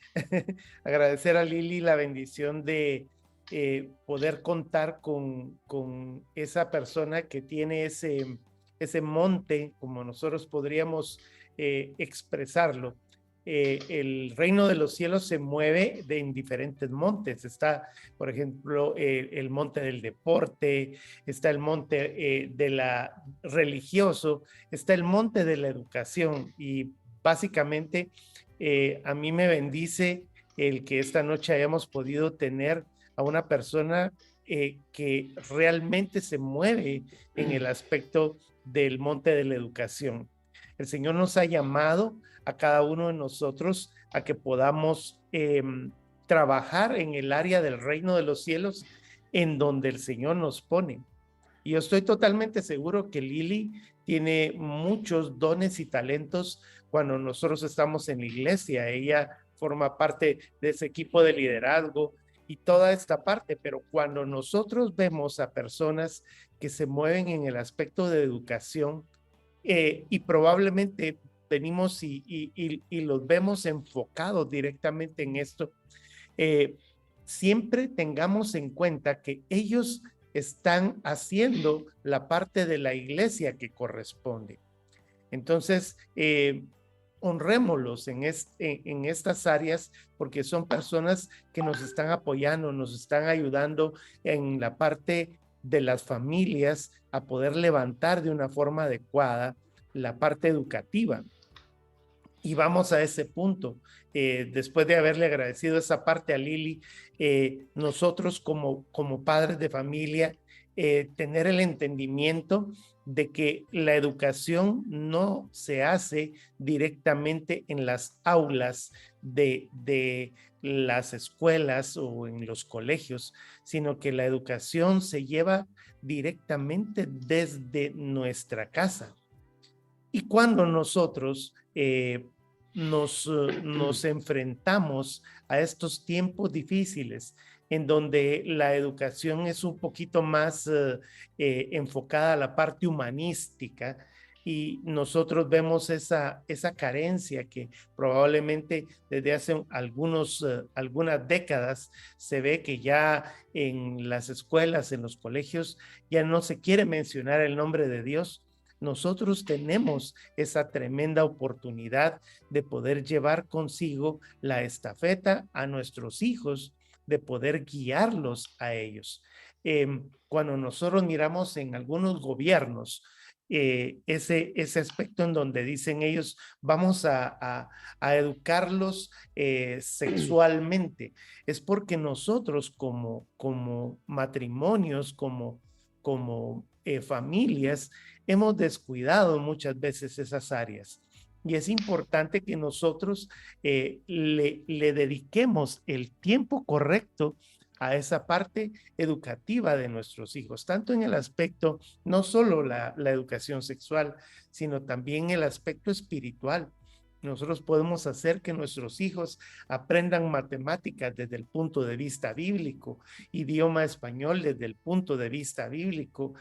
Agradecer a Lili la bendición de poder contar con esa persona que tiene ese monte, como nosotros podríamos expresarlo. El reino de los cielos se mueve en diferentes montes. Está, por ejemplo, el monte del deporte, está el monte religioso, está el monte de la educación, y básicamente a mí me bendice el que esta noche hayamos podido tener a una persona que realmente se mueve en el aspecto del monte de la educación. El Señor nos ha llamado a cada uno de nosotros a que podamos trabajar en el área del reino de los cielos en donde el Señor nos pone. Y yo estoy totalmente seguro que Lili tiene muchos dones y talentos cuando nosotros estamos en la iglesia. Ella forma parte de ese equipo de liderazgo y toda esta parte, pero cuando nosotros vemos a personas que se mueven en el aspecto de educación, y probablemente venimos y los vemos enfocados directamente en esto, siempre tengamos en cuenta que ellos están haciendo la parte de la iglesia que corresponde. Entonces, honrémoslos en estas áreas, porque son personas que nos están apoyando, nos están ayudando en la parte de las familias a poder levantar de una forma adecuada la parte educativa. Y vamos a ese punto. Después de haberle agradecido esa parte a Lili, nosotros como padres de familia, tener el entendimiento de que la educación no se hace directamente en las aulas de las escuelas o en los colegios, sino que la educación se lleva directamente desde nuestra casa. Y cuando nosotros nos enfrentamos a estos tiempos difíciles, en donde la educación es un poquito más enfocada a la parte humanística, y nosotros vemos esa carencia que probablemente desde hace algunas décadas se ve que ya en las escuelas, en los colegios, ya no se quiere mencionar el nombre de Dios. Nosotros tenemos esa tremenda oportunidad de poder llevar consigo la estafeta a nuestros hijos, de poder guiarlos a ellos. Cuando nosotros miramos en algunos gobiernos, ese aspecto en donde dicen ellos, vamos a educarlos sexualmente, es porque nosotros como matrimonios, como familias, hemos descuidado muchas veces esas áreas. Y es importante que nosotros le dediquemos el tiempo correcto a esa parte educativa de nuestros hijos, tanto en el aspecto, no solo la educación sexual, sino también el aspecto espiritual. Nosotros podemos hacer que nuestros hijos aprendan matemáticas desde el punto de vista bíblico, idioma español desde el punto de vista bíblico,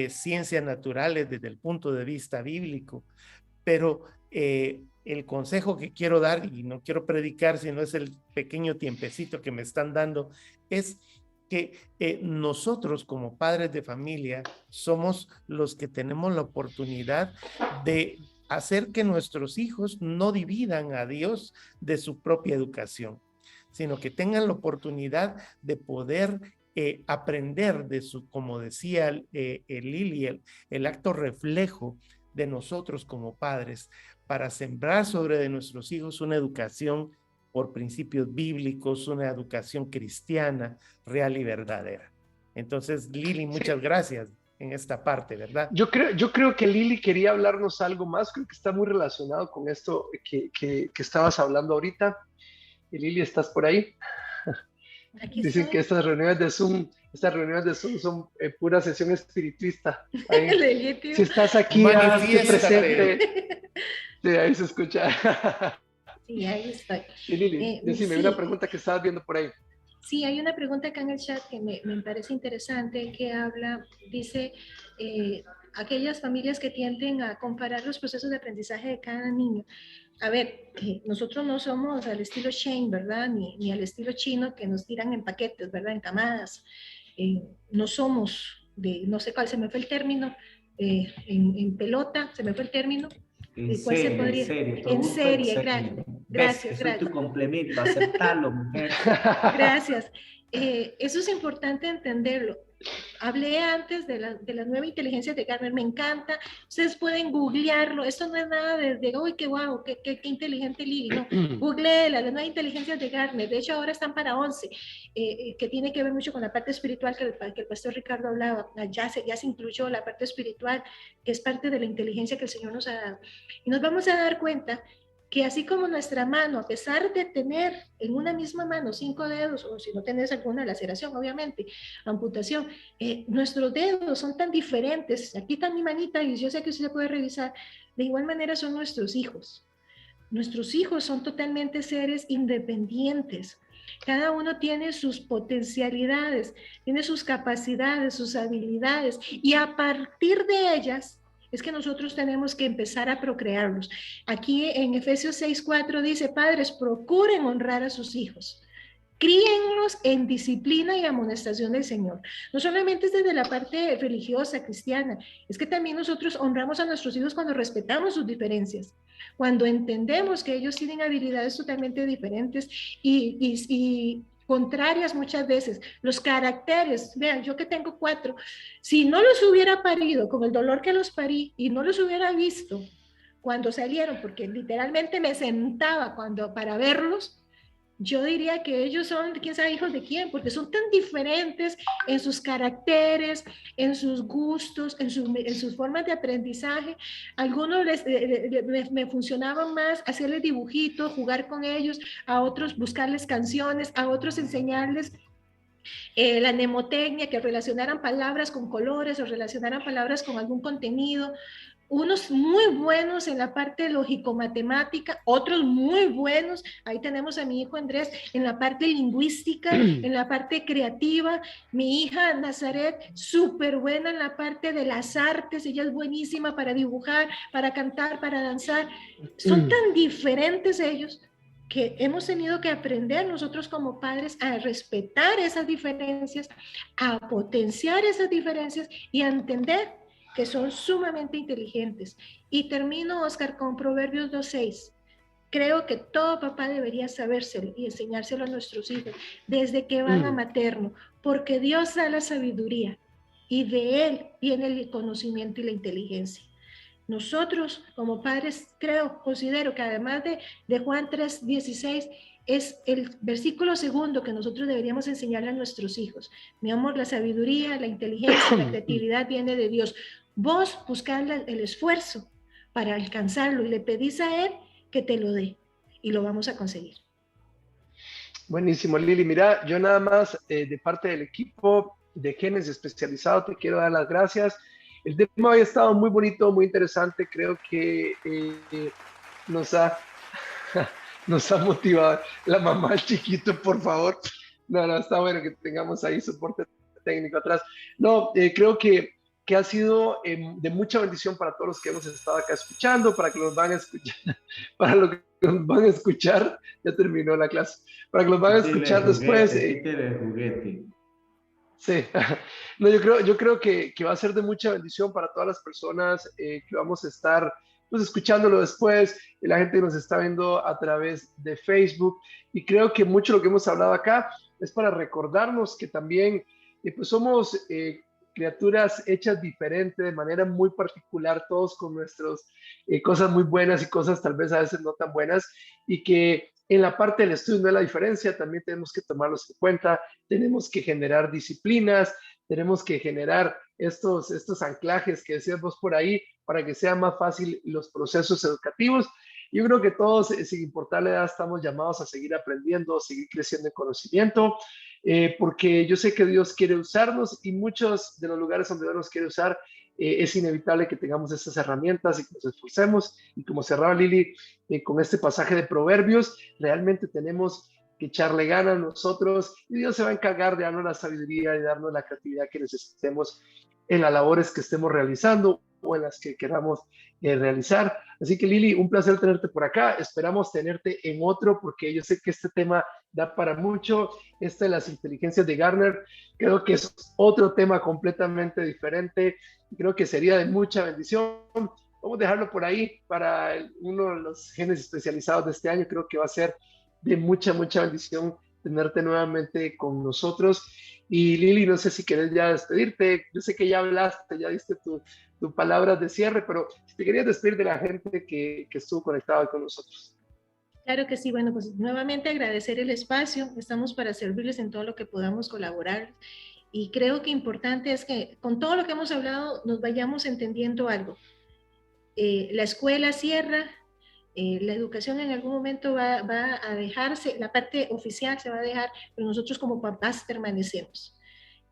ciencias naturales desde el punto de vista bíblico. Pero el consejo que quiero dar, y no quiero predicar, sino es el pequeño tiempecito que me están dando, es que nosotros como padres de familia somos los que tenemos la oportunidad de hacer que nuestros hijos no dividan a Dios de su propia educación, sino que tengan la oportunidad de poder aprender de como decía Lili, el acto reflejo de nosotros como padres, para sembrar sobre de nuestros hijos una educación por principios bíblicos, una educación cristiana, real y verdadera. Entonces, Lili, muchas gracias en esta parte, ¿verdad? Yo creo que Lili quería hablarnos algo más, creo que está muy relacionado con esto que estabas hablando ahorita. Y Lili, ¿estás por ahí? Aquí Dicen estoy. que estas reuniones de Zoom son pura sesión espiritista. Ahí, Legítimo. si estás aquí, hazte presente. Sí, ahí se escucha. Sí, ahí estoy. Y Lili, decime sí. una pregunta que estabas viendo por ahí. Sí, hay una pregunta acá en el chat que me parece interesante, que habla, dice, aquellas familias que tienden a comparar los procesos de aprendizaje de cada niño. A ver, nosotros no somos al estilo Shane, ¿verdad? Ni al estilo chino que nos tiran en paquetes, ¿verdad? En camadas. No somos de, no sé cuál, se me fue el término, en pelota, se me fue el término. En ¿Cuál se serio, podría? en serio. En Todo serie, en gracias. serio. Ves, Gracias, soy gracias. tu complemento, aceptarlo, mujer. Gracias. Eso es importante entenderlo. Hablé antes de la nueva inteligencia de Gartner, me encanta. Ustedes pueden googlearlo. Esto no es nada de uy, qué guau, qué inteligente Lili. No, googlee la nueva inteligencia de Gartner. De hecho, ahora están para 11, que tiene que ver mucho con la parte espiritual que el pastor Ricardo hablaba. Ya se incluyó la parte espiritual, que es parte de la inteligencia que el Señor nos ha dado. Y nos vamos a dar cuenta que así como nuestra mano, a pesar de tener en una misma mano 5 dedos, o si no tenés alguna laceración, obviamente, amputación, nuestros dedos son tan diferentes. Aquí está mi manita y yo sé que usted puede revisar. De igual manera son nuestros hijos. Nuestros hijos son totalmente seres independientes. Cada uno tiene sus potencialidades, tiene sus capacidades, sus habilidades, y a partir de ellas es que nosotros tenemos que empezar a procrearlos. Aquí en Efesios 6:4 dice, padres, procuren honrar a sus hijos. Críenlos en disciplina y amonestación del Señor. No solamente es desde la parte religiosa, cristiana, es que también nosotros honramos a nuestros hijos cuando respetamos sus diferencias, cuando entendemos que ellos tienen habilidades totalmente diferentes y contrarias muchas veces. Los caracteres, vean, yo que tengo 4, si no los hubiera parido con el dolor que los parí y no los hubiera visto cuando salieron, porque literalmente me sentaba para verlos, yo diría que ellos son, quién sabe, hijos de quién, porque son tan diferentes en sus caracteres, en sus gustos, en sus formas de aprendizaje. Algunos me funcionaban más hacerles dibujitos, jugar con ellos, a otros buscarles canciones, a otros enseñarles la mnemotecnia, que relacionaran palabras con colores o relacionaran palabras con algún contenido. Unos muy buenos en la parte lógico-matemática, otros muy buenos, ahí tenemos a mi hijo Andrés, en la parte lingüística, en la parte creativa. Mi hija Nazaret, súper buena en la parte de las artes, ella es buenísima para dibujar, para cantar, para danzar. Son tan diferentes ellos que hemos tenido que aprender nosotros como padres a respetar esas diferencias, a potenciar esas diferencias y a entender que son sumamente inteligentes. Y termino, Oscar, con Proverbios 2:6. Creo que todo papá debería sabérselo y enseñárselo a nuestros hijos desde que van a materno, porque Dios da la sabiduría y de Él viene el conocimiento y la inteligencia. Nosotros como padres considero que además de Juan 3:16, es el versículo segundo que nosotros deberíamos enseñarle a nuestros hijos. Mi amor, la sabiduría, la inteligencia, la creatividad viene de Dios. Vos buscad el esfuerzo para alcanzarlo y le pedís a Él que te lo dé y lo vamos a conseguir. Buenísimo, Lili. Mira, yo nada más de parte del equipo de Genes especializado te quiero dar las gracias. El tema hoy ha estado muy bonito, muy interesante. Creo que nos ha motivado. La mamá chiquito, por favor. No, está bueno que tengamos ahí soporte técnico atrás. No, creo que ha sido de mucha bendición para todos los que hemos estado acá escuchando, para que los van a escuchar, para lo que nos van a escuchar. Ya terminó la clase. Para que los van a escuchar después. Sí, no, yo creo que va a ser de mucha bendición para todas las personas que vamos a estar pues, escuchándolo después, y la gente nos está viendo a través de Facebook, y creo que mucho de lo que hemos hablado acá es para recordarnos que también pues somos criaturas hechas diferentes, de manera muy particular, todos con nuestras cosas muy buenas y cosas tal vez a veces no tan buenas, y que en la parte del estudio no es la diferencia, también tenemos que tomarlos en cuenta, tenemos que generar disciplinas, tenemos que generar estos anclajes que decías vos por ahí, para que sea más fácil los procesos educativos. Yo creo que todos, sin importar la edad, estamos llamados a seguir aprendiendo, a seguir creciendo en conocimiento, porque yo sé que Dios quiere usarnos, y muchos de los lugares donde Dios nos quiere usar, es inevitable que tengamos estas herramientas y que nos esforcemos. Y como cerraba Lili con este pasaje de Proverbios, realmente tenemos echarle ganas nosotros y Dios se va a encargar de darnos la sabiduría y darnos la creatividad que necesitemos en las labores que estemos realizando o en las que queramos realizar. Así que Lili, un placer tenerte por acá. Esperamos tenerte en otro porque yo sé que este tema da para mucho. Este de las inteligencias de Gartner, creo que es otro tema completamente diferente. Creo que sería de mucha bendición. Vamos a dejarlo por ahí para uno de los genes especializados de este año. Creo que va a ser de mucha, mucha bendición tenerte nuevamente con nosotros. Y Lili, no sé si querés ya despedirte. Yo sé que ya hablaste, ya diste tu palabras de cierre, pero si te querías despedir de la gente que estuvo conectada con nosotros. Claro que sí, bueno, pues nuevamente agradecer el espacio, estamos para servirles en todo lo que podamos colaborar y creo que importante es que con todo lo que hemos hablado nos vayamos entendiendo algo. La escuela cierra, la educación en algún momento va a dejarse, la parte oficial se va a dejar, pero nosotros como papás permanecemos.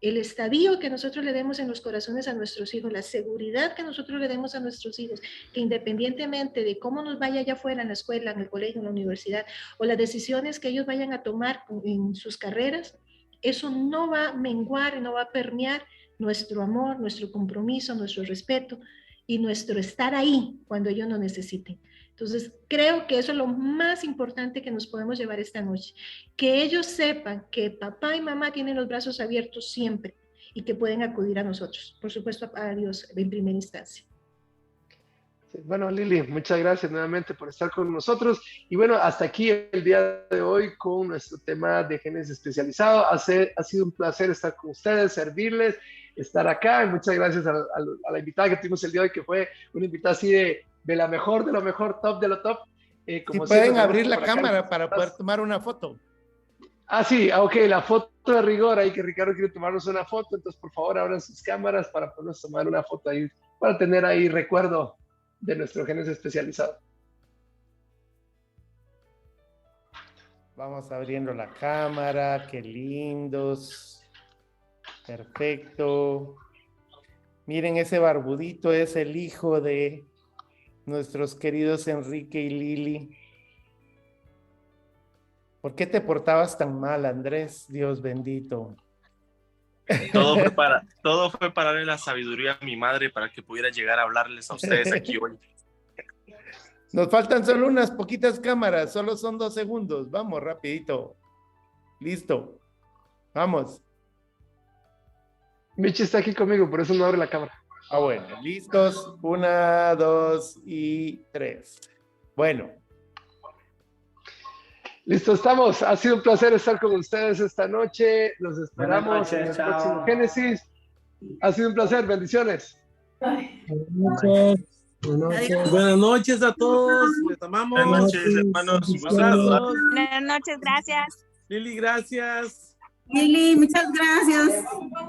El estadio que nosotros le demos en los corazones a nuestros hijos, la seguridad que nosotros le demos a nuestros hijos, que independientemente de cómo nos vaya allá afuera en la escuela, en el colegio, en la universidad, o las decisiones que ellos vayan a tomar en sus carreras, eso no va a menguar, no va a permear nuestro amor, nuestro compromiso, nuestro respeto y nuestro estar ahí cuando ellos nos necesiten. Entonces, creo que eso es lo más importante que nos podemos llevar esta noche. Que ellos sepan que papá y mamá tienen los brazos abiertos siempre y que pueden acudir a nosotros. Por supuesto, a Dios en primera instancia. Bueno, Lili, muchas gracias nuevamente por estar con nosotros. Y bueno, hasta aquí el día de hoy con nuestro tema de genes especializados. Ha sido un placer estar con ustedes, servirles, estar acá. Y muchas gracias a la invitada que tuvimos el día de hoy, que fue una invitada así de lo mejor, top de lo top. Como si pueden abrir la cámara para poder tomar una foto. Sí, ok, la foto de rigor, ahí que Ricardo quiere tomarnos una foto, entonces por favor abran sus cámaras para podernos tomar una foto ahí, para tener ahí recuerdo de nuestro genes especializado. Vamos abriendo la cámara, qué lindos. Perfecto. Miren, ese barbudito es el hijo de nuestros queridos Enrique y Lili. ¿Por qué te portabas tan mal, Andrés? Dios bendito. Todo fue para darle la sabiduría a mi madre para que pudiera llegar a hablarles a ustedes aquí hoy. Nos faltan solo unas poquitas cámaras, solo son 2 segundos. Vamos, rapidito. Listo. Vamos. Michi está aquí conmigo, por eso no abre la cámara. Bueno, listos. 1, 2 y 3. Bueno. Listo, estamos. Ha sido un placer estar con ustedes esta noche. Los esperamos en el próximo Génesis. Ha sido un placer. Bendiciones. Buenas noches a todos. Les amamos. Buenas noches, hermanos. Buenas noches, gracias. Lili, gracias. Lili, muchas gracias.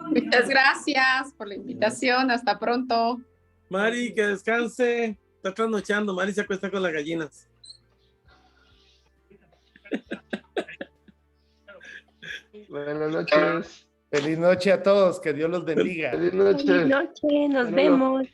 Muchas gracias por la invitación. Hasta pronto. Mari, que descanse. Está trasnochando. Mari se acuesta con las gallinas. Buenas noches. Feliz noche a todos. Que Dios los bendiga. Feliz noche. Feliz noche. Nos vemos.